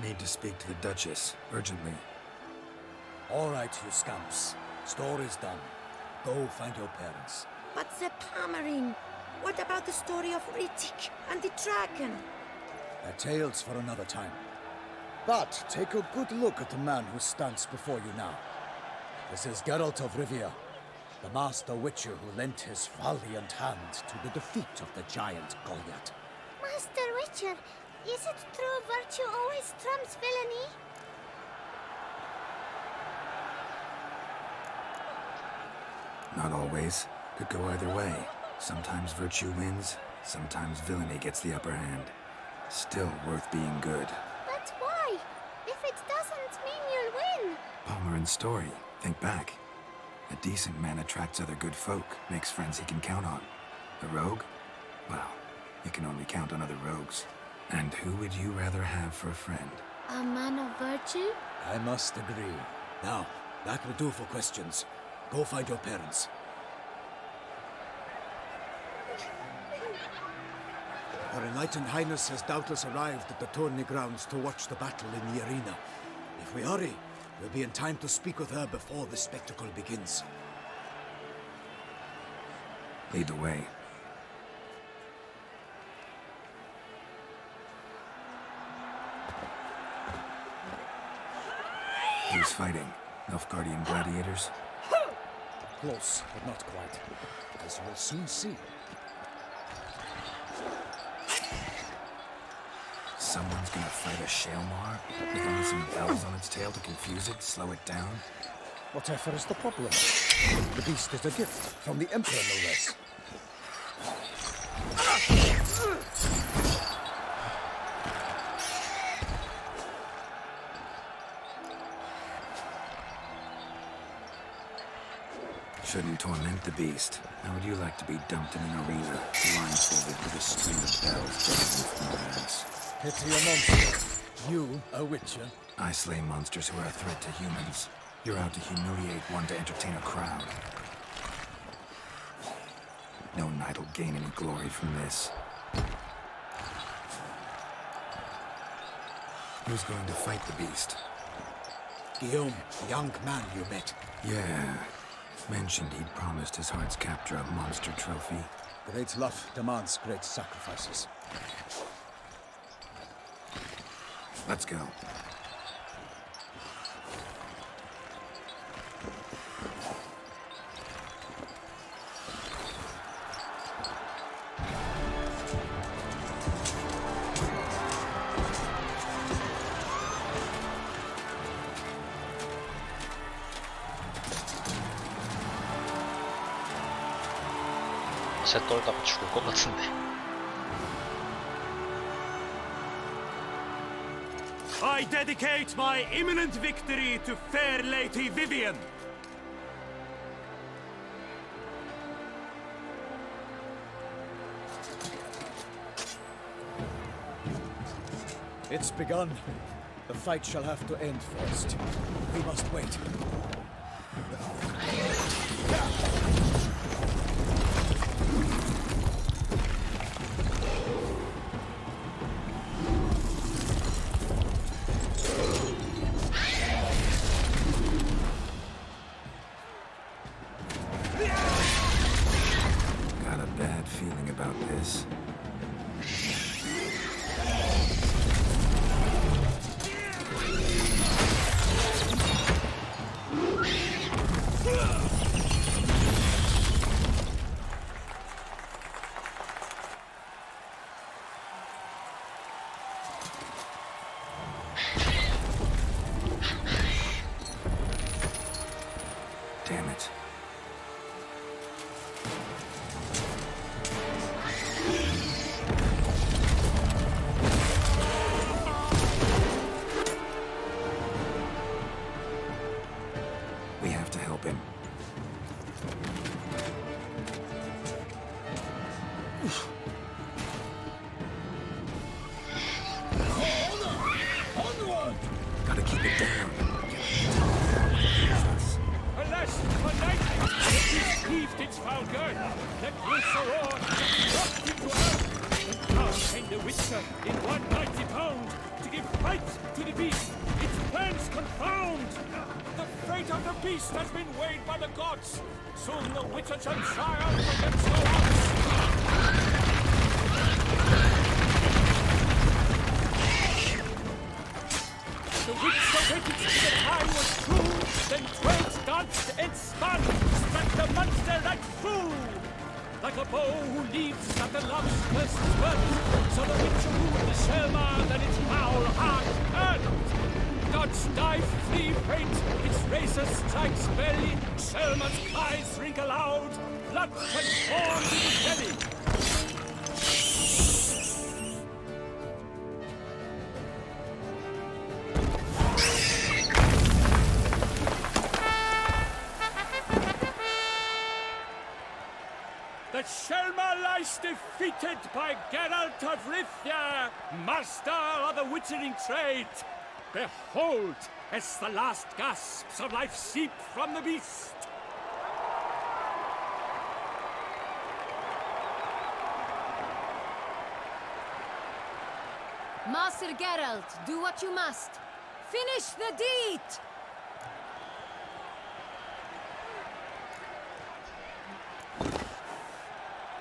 Need to speak to the Duchess, urgently. All right, you scamps. Store is done. Go find your parents. But the Palmerine, what about the story of Rittik and the dragon? They're tales for another time. But take a good look at the man who stands before you now. This is Geralt of Rivia, the master witcher who lent his valiant hand to the defeat of the giant Goliath. Master Witcher, is it true virtue always trumps villainy? Not always. Could go either way. Sometimes virtue wins, sometimes villainy gets the upper hand. Still worth being good. But why? If it doesn't mean you'll win. Palmerin's story. Think back. A decent man attracts other good folk, makes friends he can count on. A rogue? Well, you can only count on other rogues. And who would you rather have for a friend? A man of virtue? I must agree. Now, that will do for questions. Go find your parents. Her Enlightened Highness has doubtless arrived at the tourney grounds to watch the battle in the arena. If we hurry, we'll be in time to speak with her before the spectacle begins. Lead the way. Who's fighting? Nilfgaardian gladiators? Close, but not quite. As you will soon see. Someone's gonna fight a Shaelmar? With only some bells on its tail to confuse it, slow it down? Whatever is the problem? The beast is a gift from the Emperor, no less. Shouldn't torment the beast. How would you like to be dumped in an arena, blindfolded with a string of bells dangling from your ass? Pity a monster. You, a witcher? I slay monsters who are a threat to humans. You're out to humiliate one to entertain a crowd. No knight will gain any glory from this. Who's going to fight the beast? Guillaume, the young man you met. Yeah. Mentioned he'd promised his heart's capture a monster trophy. Great love demands great sacrifices. Let's go. 쟤 떨다가 죽을 것 같은데. I dedicate my imminent victory to fair Lady Vivian. It's begun. The fight shall have to end first. We must wait. Got a bad feeling about this. Damn it. We have to help him. Onward! Gotta keep it down. Alas, a night has heaved its foul girth, that loose a roar, dropped into earth, and down came the Witcher in one mighty bound, to give fight to the beast, its plans confound. The fate of the beast has been weighed by the gods. Soon the Witcher shall triumph against the odds. The Witcher waited till the time was true, then twirled, danced, and spun, struck the monster like fool. Like a bow who leaves at the love's first spurt, so the Witcher ruled the Selma that its foul heart earned. Gods dive, flee, faint, its razor strikes belly, Selma's cries ring aloud, blood transformed into jelly. The Selma lies defeated by Geralt of Rivia, master of the witchering trade. Behold, as the last gasps of life seep from the beast. Master Geralt, do what you must. Finish the deed!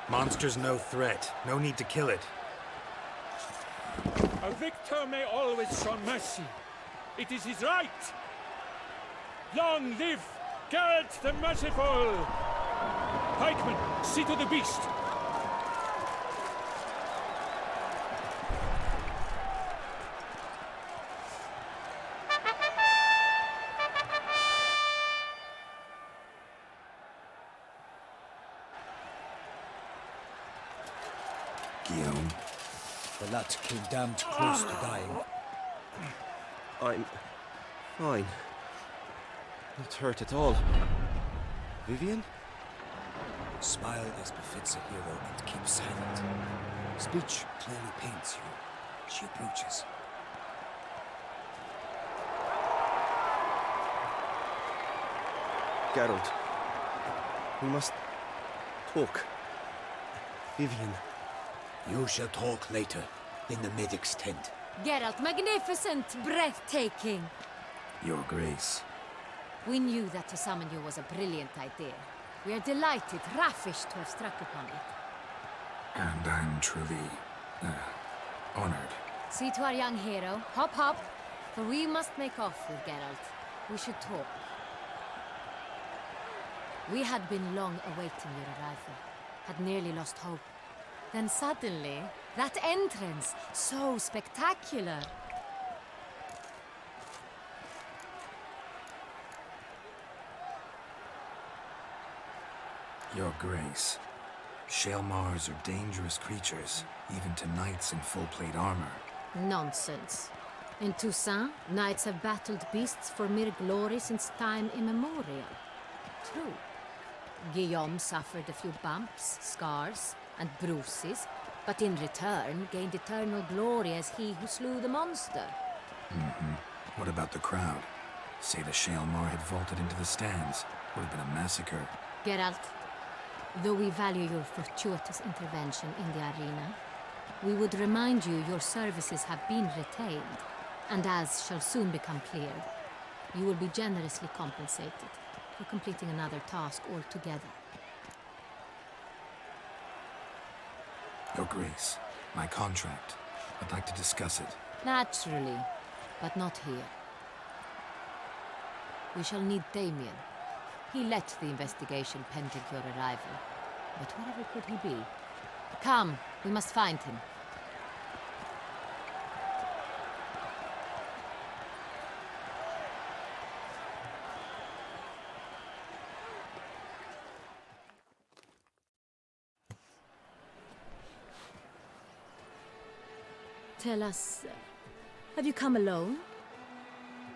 Monster's no threat. No need to kill it. A victor may always show mercy. It is his right. Long live Geralt the Merciful! Pikemen, see to the beast. Guillaume. The lad came damned close to dying. I'm fine. Not hurt at all. Vivian? Smile as befits a hero and keep silent. Speech clearly paints you. She approaches. Geralt. We must talk. Vivian. You shall talk later, in the medic's tent. Geralt, magnificent, breathtaking. Your Grace. We knew that to summon you was a brilliant idea. We are delighted, ravished to have struck upon it. And I'm truly, honored. See to our young hero. Hop, hop. For we must make off with Geralt. We should talk. We had been long awaiting your arrival. Had nearly lost hope. Then suddenly, that entrance, so spectacular. Your Grace. Shaelmars are dangerous creatures, even to knights in full-plate armor. Nonsense. In Toussaint, knights have battled beasts for mere glory since time immemorial. True. Guillaume suffered a few bumps, scars, and bruises, but in return gained eternal glory as he who slew the monster. What about the crowd? Say the Shaelmar had vaulted into the stands. Would have been a massacre. Geralt, though we value your fortuitous intervention in the arena, we would remind you your services have been retained, and as shall soon become clear, you will be generously compensated for completing another task altogether. Your Grace, my contract. I'd like to discuss it. Naturally, but not here. We shall need Damien. He led the investigation pending your arrival. But wherever could he be? Come, we must find him. Tell us, have you come alone?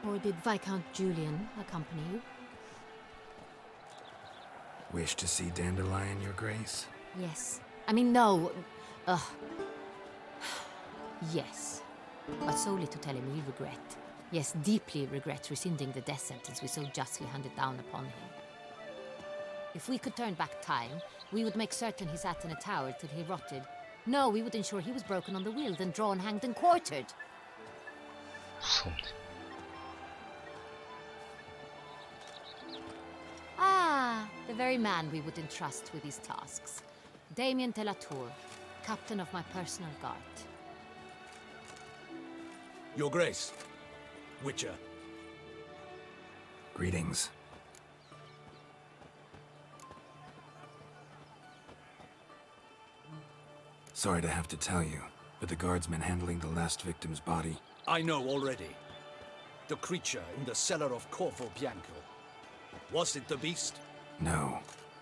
Or did Viscount Julian accompany you? Wish to see Dandelion, Your Grace? Yes. I mean, no. Yes. But solely to tell him we regret. Yes, deeply regret rescinding the death sentence we so justly handed down upon him. If we could turn back time, we would make certain he sat in a tower till he rotted. No, we would ensure he was broken on the wheel, then drawn, hanged, and quartered. Ah, the very man we would entrust with these tasks. Damien de la Tour, captain of my personal guard. Your Grace. Witcher. Greetings. Sorry to have to tell you, but the guardsman handling the last victim's body... I know already. The creature in the cellar of Corvo Bianco. Was it the beast? No.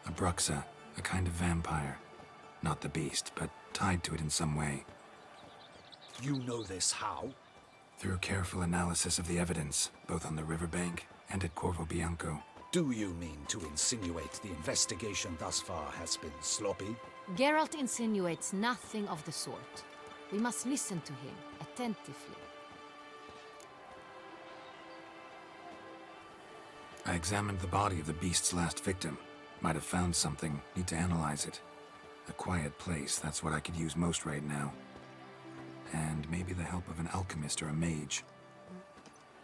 A Bruxa, a kind of vampire. Not the beast, but tied to it in some way. You know this how? Through careful analysis of the evidence, both on the riverbank and at Corvo Bianco. Do you mean to insinuate the investigation thus far has been sloppy? Geralt insinuates nothing of the sort. We must listen to him attentively. I examined the body of the beast's last victim. Might have found something. Need to analyze it. A quiet place, that's what I could use most right now. And maybe the help of an alchemist or a mage.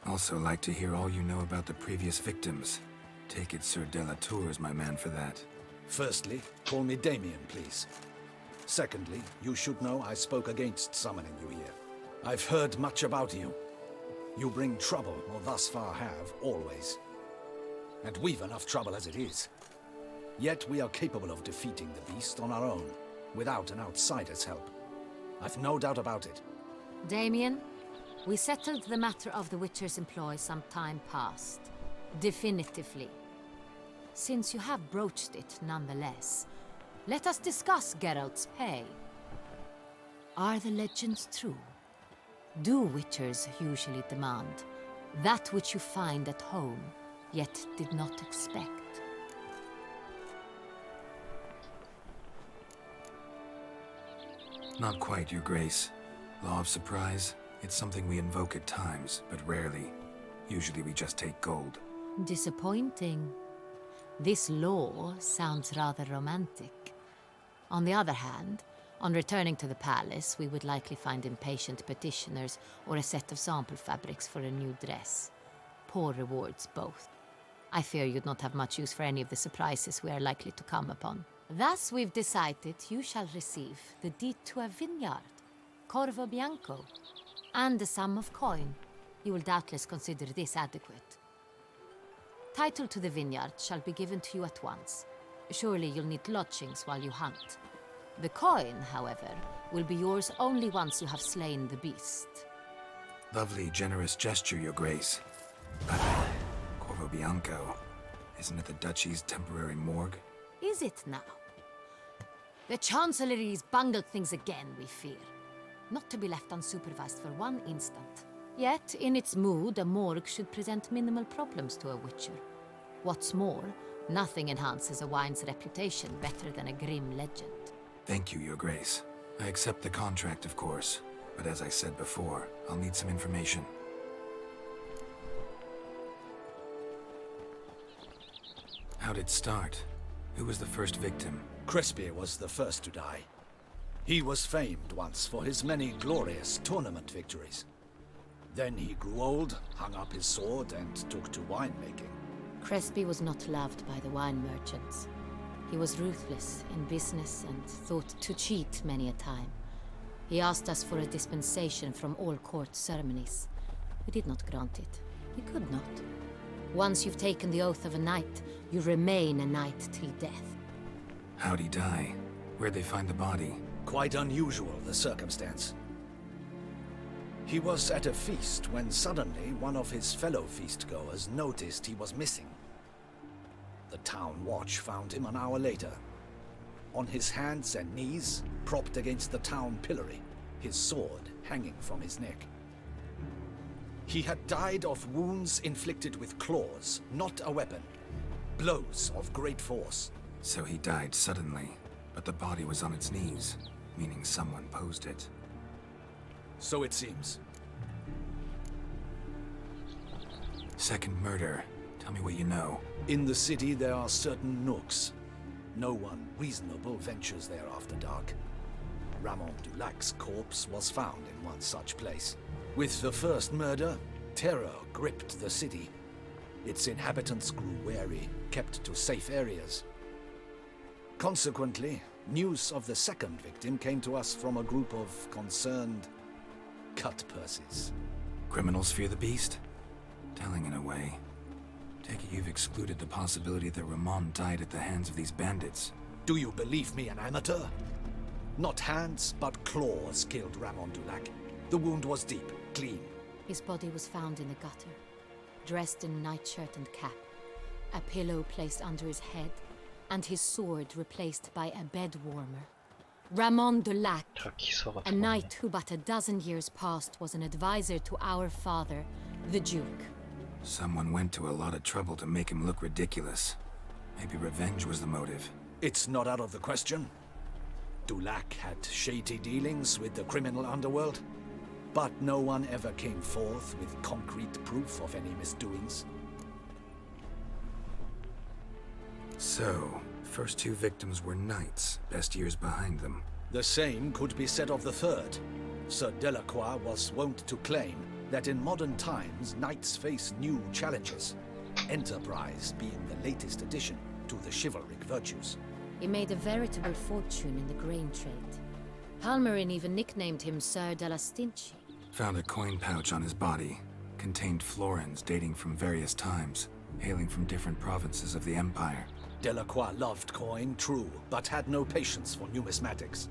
Also like to hear all you know about the previous victims. Take it Sir de la Tour is my man for that. Firstly, call me Damien, please. Secondly, you should know I spoke against summoning you here. I've heard much about you. You bring trouble, or thus far have, always. And we've enough trouble as it is. Yet we are capable of defeating the beast on our own, without an outsider's help. I've no doubt about it. Damien, we settled the matter of the Witcher's employ some time past. Definitively. Since you have broached it nonetheless, let us discuss Geralt's pay. Are the legends true? Do Witchers usually demand that which you find at home, yet did not expect? Not quite, Your Grace. Law of surprise, it's something we invoke at times, but rarely. Usually we just take gold. Disappointing. This law sounds rather romantic. On the other hand, on returning to the palace, we would likely find impatient petitioners or a set of sample fabrics for a new dress. Poor rewards both. I fear you'd not have much use for any of the surprises we are likely to come upon. Thus, we've decided you shall receive the deed to a vineyard, Corvo Bianco, and a sum of coin. You will doubtless consider this adequate. Title to the vineyard shall be given to you at once. Surely you'll need lodgings while you hunt. The coin, however, will be yours only once you have slain the beast. Lovely, generous gesture, Your Grace. But Corvo Bianco, isn't it the Duchy's temporary morgue? Is it now? The Chancellery's bungled things again, we fear. Not to be left unsupervised for one instant. Yet, in its mood, a morgue should present minimal problems to a witcher. What's more, nothing enhances a wine's reputation better than a grim legend. Thank you, Your Grace. I accept the contract, of course. But as I said before, I'll need some information. How'd it start? Who was the first victim? Crespi was the first to die. He was famed once for his many glorious tournament victories. Then he grew old, hung up his sword, and took to winemaking. Crespi was not loved by the wine merchants. He was ruthless in business and thought to cheat many a time. He asked us for a dispensation from all court ceremonies. We did not grant it. We could not. Once you've taken the oath of a knight, you remain a knight till death. How'd he die? Where'd they find the body? Quite unusual, the circumstance. He was at a feast when suddenly one of his fellow feastgoers noticed he was missing. The town watch found him an hour later. On his hands and knees, propped against the town pillory, his sword hanging from his neck. He had died of wounds inflicted with claws, not a weapon. Blows of great force. So he died suddenly, but the body was on its knees, meaning someone posed it. So it seems. Second murder. Tell me what you know. In the city there are certain nooks. No one reasonable ventures there after dark. Ramon Dulac's corpse was found in one such place. With the first murder, terror gripped the city. Its inhabitants grew wary, kept to safe areas. Consequently, news of the second victim came to us from a group of concerned cut-purses. Criminals fear the beast? Telling in a way. Take it you've excluded the possibility that Ramon died at the hands of these bandits. Do you believe me an amateur? Not hands, but claws killed Ramon Dulac. The wound was deep, clean. His body was found in the gutter, dressed in nightshirt and cap, a pillow placed under his head, and his sword replaced by a bed warmer. Ramon Dulac, a knight who but a dozen years past was an advisor to our father, the Duke. Someone went to a lot of trouble to make him look ridiculous. Maybe revenge was the motive. It's not out of the question. Dulac had shady dealings with the criminal underworld, but no one ever came forth with concrete proof of any misdoings. So, first two victims were knights, best years behind them. The same could be said of the third. Sir Delacroix was wont to claim that in modern times, knights face new challenges, enterprise being the latest addition to the chivalric virtues. He made a veritable fortune in the grain trade. Palmerin even nicknamed him Sir Della Stinci. Found a coin pouch on his body. Contained florins dating from various times, hailing from different provinces of the Empire. Delacroix loved coin, true, but had no patience for numismatics.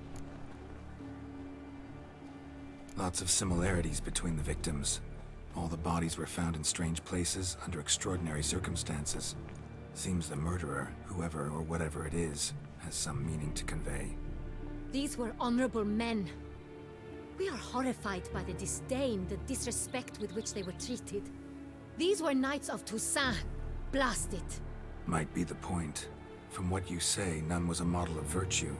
Lots of similarities between the victims. All the bodies were found in strange places under extraordinary circumstances. Seems the murderer, whoever or whatever it is, has some meaning to convey. These were honorable men. We are horrified by the disdain, the disrespect with which they were treated. These were knights of Toussaint. Blast it. Might be the point. From what you say, none was a model of virtue.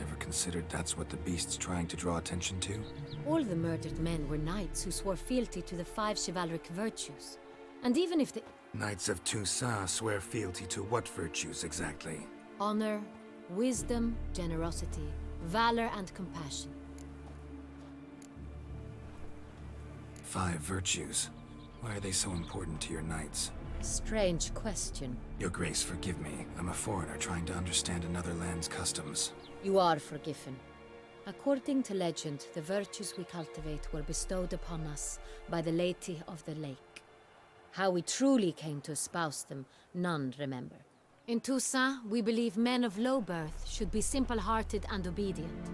Ever considered that's what the beast's trying to draw attention to? All the murdered men were knights who swore fealty to the 5 chivalric virtues. And even if the... Knights of Toussaint swear fealty to what virtues exactly? Honor, wisdom, generosity, valor, and compassion. 5 virtues. Why are they so important to your knights? Strange question. Your Grace, forgive me. I'm a foreigner trying to understand another land's customs. You are forgiven. According to legend, the virtues we cultivate were bestowed upon us by the Lady of the Lake. How we truly came to espouse them, none remember. In Toussaint, we believe men of low birth should be simple-hearted and obedient.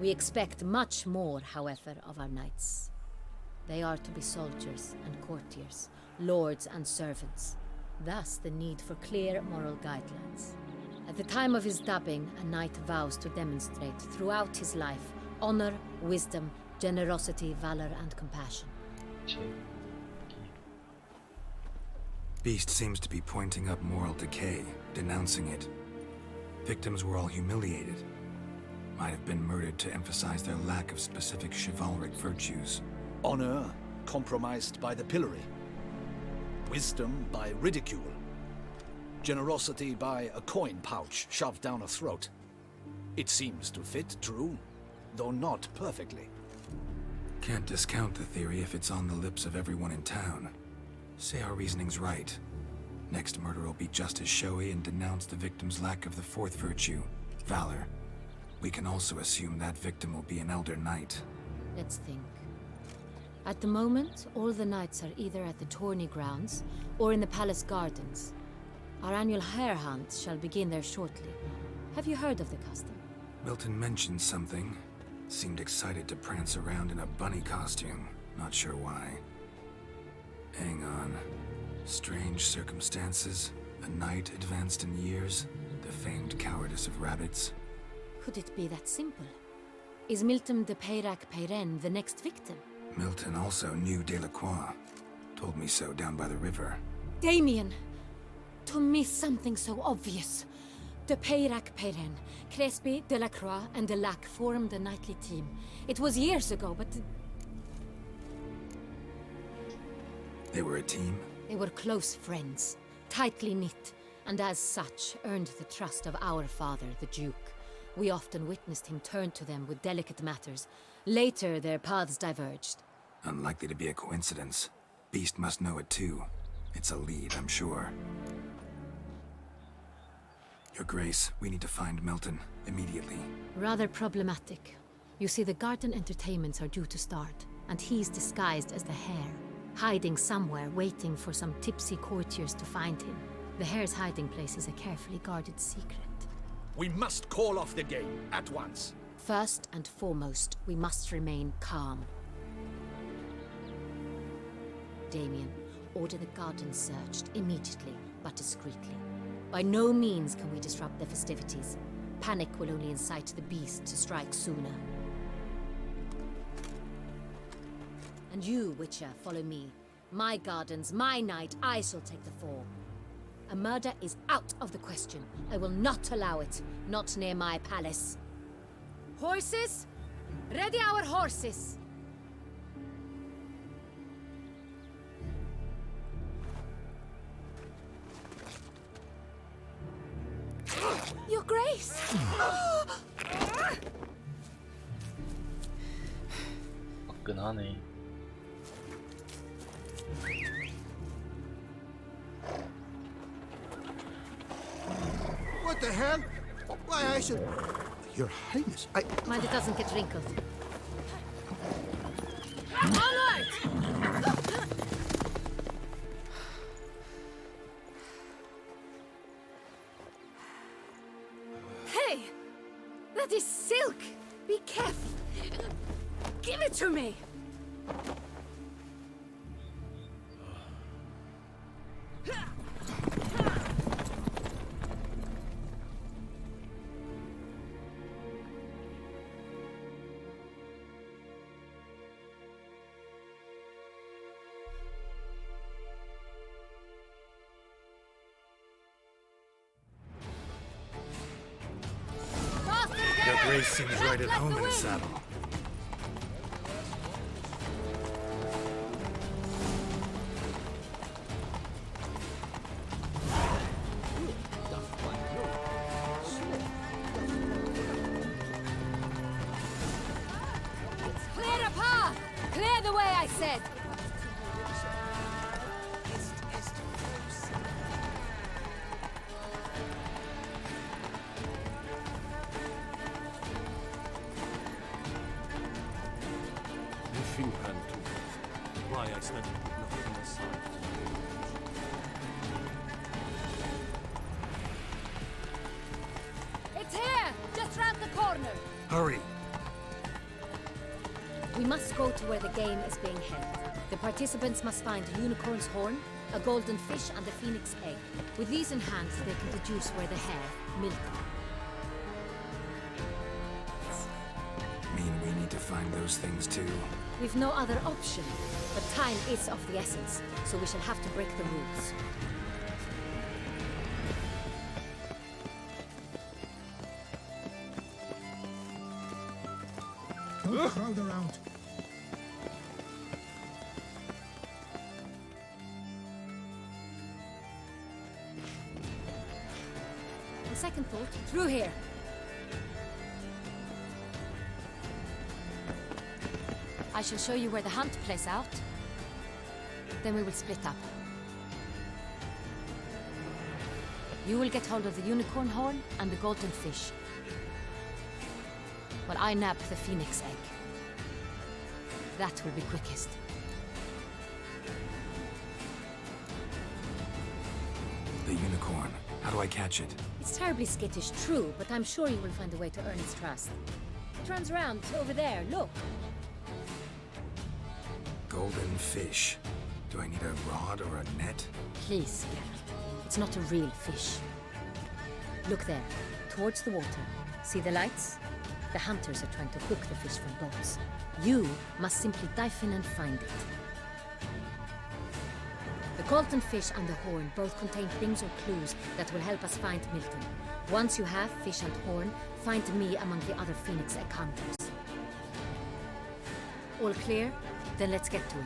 We expect much more, however, of our knights. They are to be soldiers and courtiers, lords and servants. Thus the need for clear moral guidelines. At the time of his dubbing, a knight vows to demonstrate throughout his life honor, wisdom, generosity, valor, and compassion. Beast seems to be pointing up moral decay, denouncing it. Victims were all humiliated. Might have been murdered to emphasize their lack of specific chivalric virtues. Honor compromised by the pillory. Wisdom by ridicule. Generosity by a coin pouch shoved down a throat. It seems to fit, true, though not perfectly. Can't discount the theory if it's on the lips of everyone in town. Say our reasoning's right. Next murder will be just as showy and denounce the victim's lack of the 4th virtue, valor. We can also assume that victim will be an elder knight. Let's think. At the moment, all the knights are either at the tourney grounds or in the palace gardens. Our annual hare hunt shall begin there shortly. Have you heard of the custom? Milton mentioned something. Seemed excited to prance around in a bunny costume. Not sure why. Hang on. Strange circumstances. A knight advanced in years. The famed cowardice of rabbits. Could it be that simple? Is Milton de Peyrac-Peyren the next victim? Milton also knew Delacroix. Told me so down by the river. Damien! To miss something so obvious. De Peyrac-Peyren, Crespi, Delacroix, and Delac formed a knightly team. It was years ago, but... They were a team? They were close friends, tightly knit, and as such earned the trust of our father, the Duke. We often witnessed him turn to them with delicate matters. Later, their paths diverged. Unlikely to be a coincidence. Beast must know it too. It's a lead, I'm sure. Your Grace, we need to find Milton, immediately. Rather problematic. You see, the garden entertainments are due to start, and he's disguised as the hare, hiding somewhere, waiting for some tipsy courtiers to find him. The hare's hiding place is a carefully guarded secret. We must call off the game, at once. First and foremost, we must remain calm. Damien, order the garden searched immediately, but discreetly. By no means can we disrupt the festivities. Panic will only incite the beast to strike sooner. And you, Witcher, follow me. My gardens, my night, I shall take the fall. A murder is out of the question. I will not allow it. Not near my palace. Horses? Ready our horses! Your Grace! 화끈하네. What the hell? Why, I should... Your Highness, Mind it doesn't get wrinkled. Onward! Hey! That is silk! Be careful! Give it to me! Your Grace seems right at home in a saddle. Clear the way, I said! Nothing can do. Why I studied nothing aside. It's here! Just round the corner! Hurry! We must go to where the game is being held. The participants must find a unicorn's horn, a golden fish, and a phoenix egg. With these in hand, they can deduce where the hare, Milton. Mean we need to find those things too? We've no other option, but time is of the essence, so we shall have to break the rules. Don't crowd around. On second thought, through here. I shall show you where the hunt plays out. Then we will split up. You will get hold of the unicorn horn and the golden fish, while I nab the phoenix egg. That will be quickest. The unicorn. How do I catch it? It's terribly skittish, true, but I'm sure you will find a way to earn its trust. It runs around over there, look. Golden fish. Do I need a rod or a net? Please, Geralt. It's not a real fish. Look there, towards the water. See the lights? The hunters are trying to hook the fish from boats. You must simply dive in and find it. The golden fish and the horn both contain things or clues that will help us find Milton. Once you have fish and horn, find me among the other Phoenix egg hunters. All clear? Then let's get to it.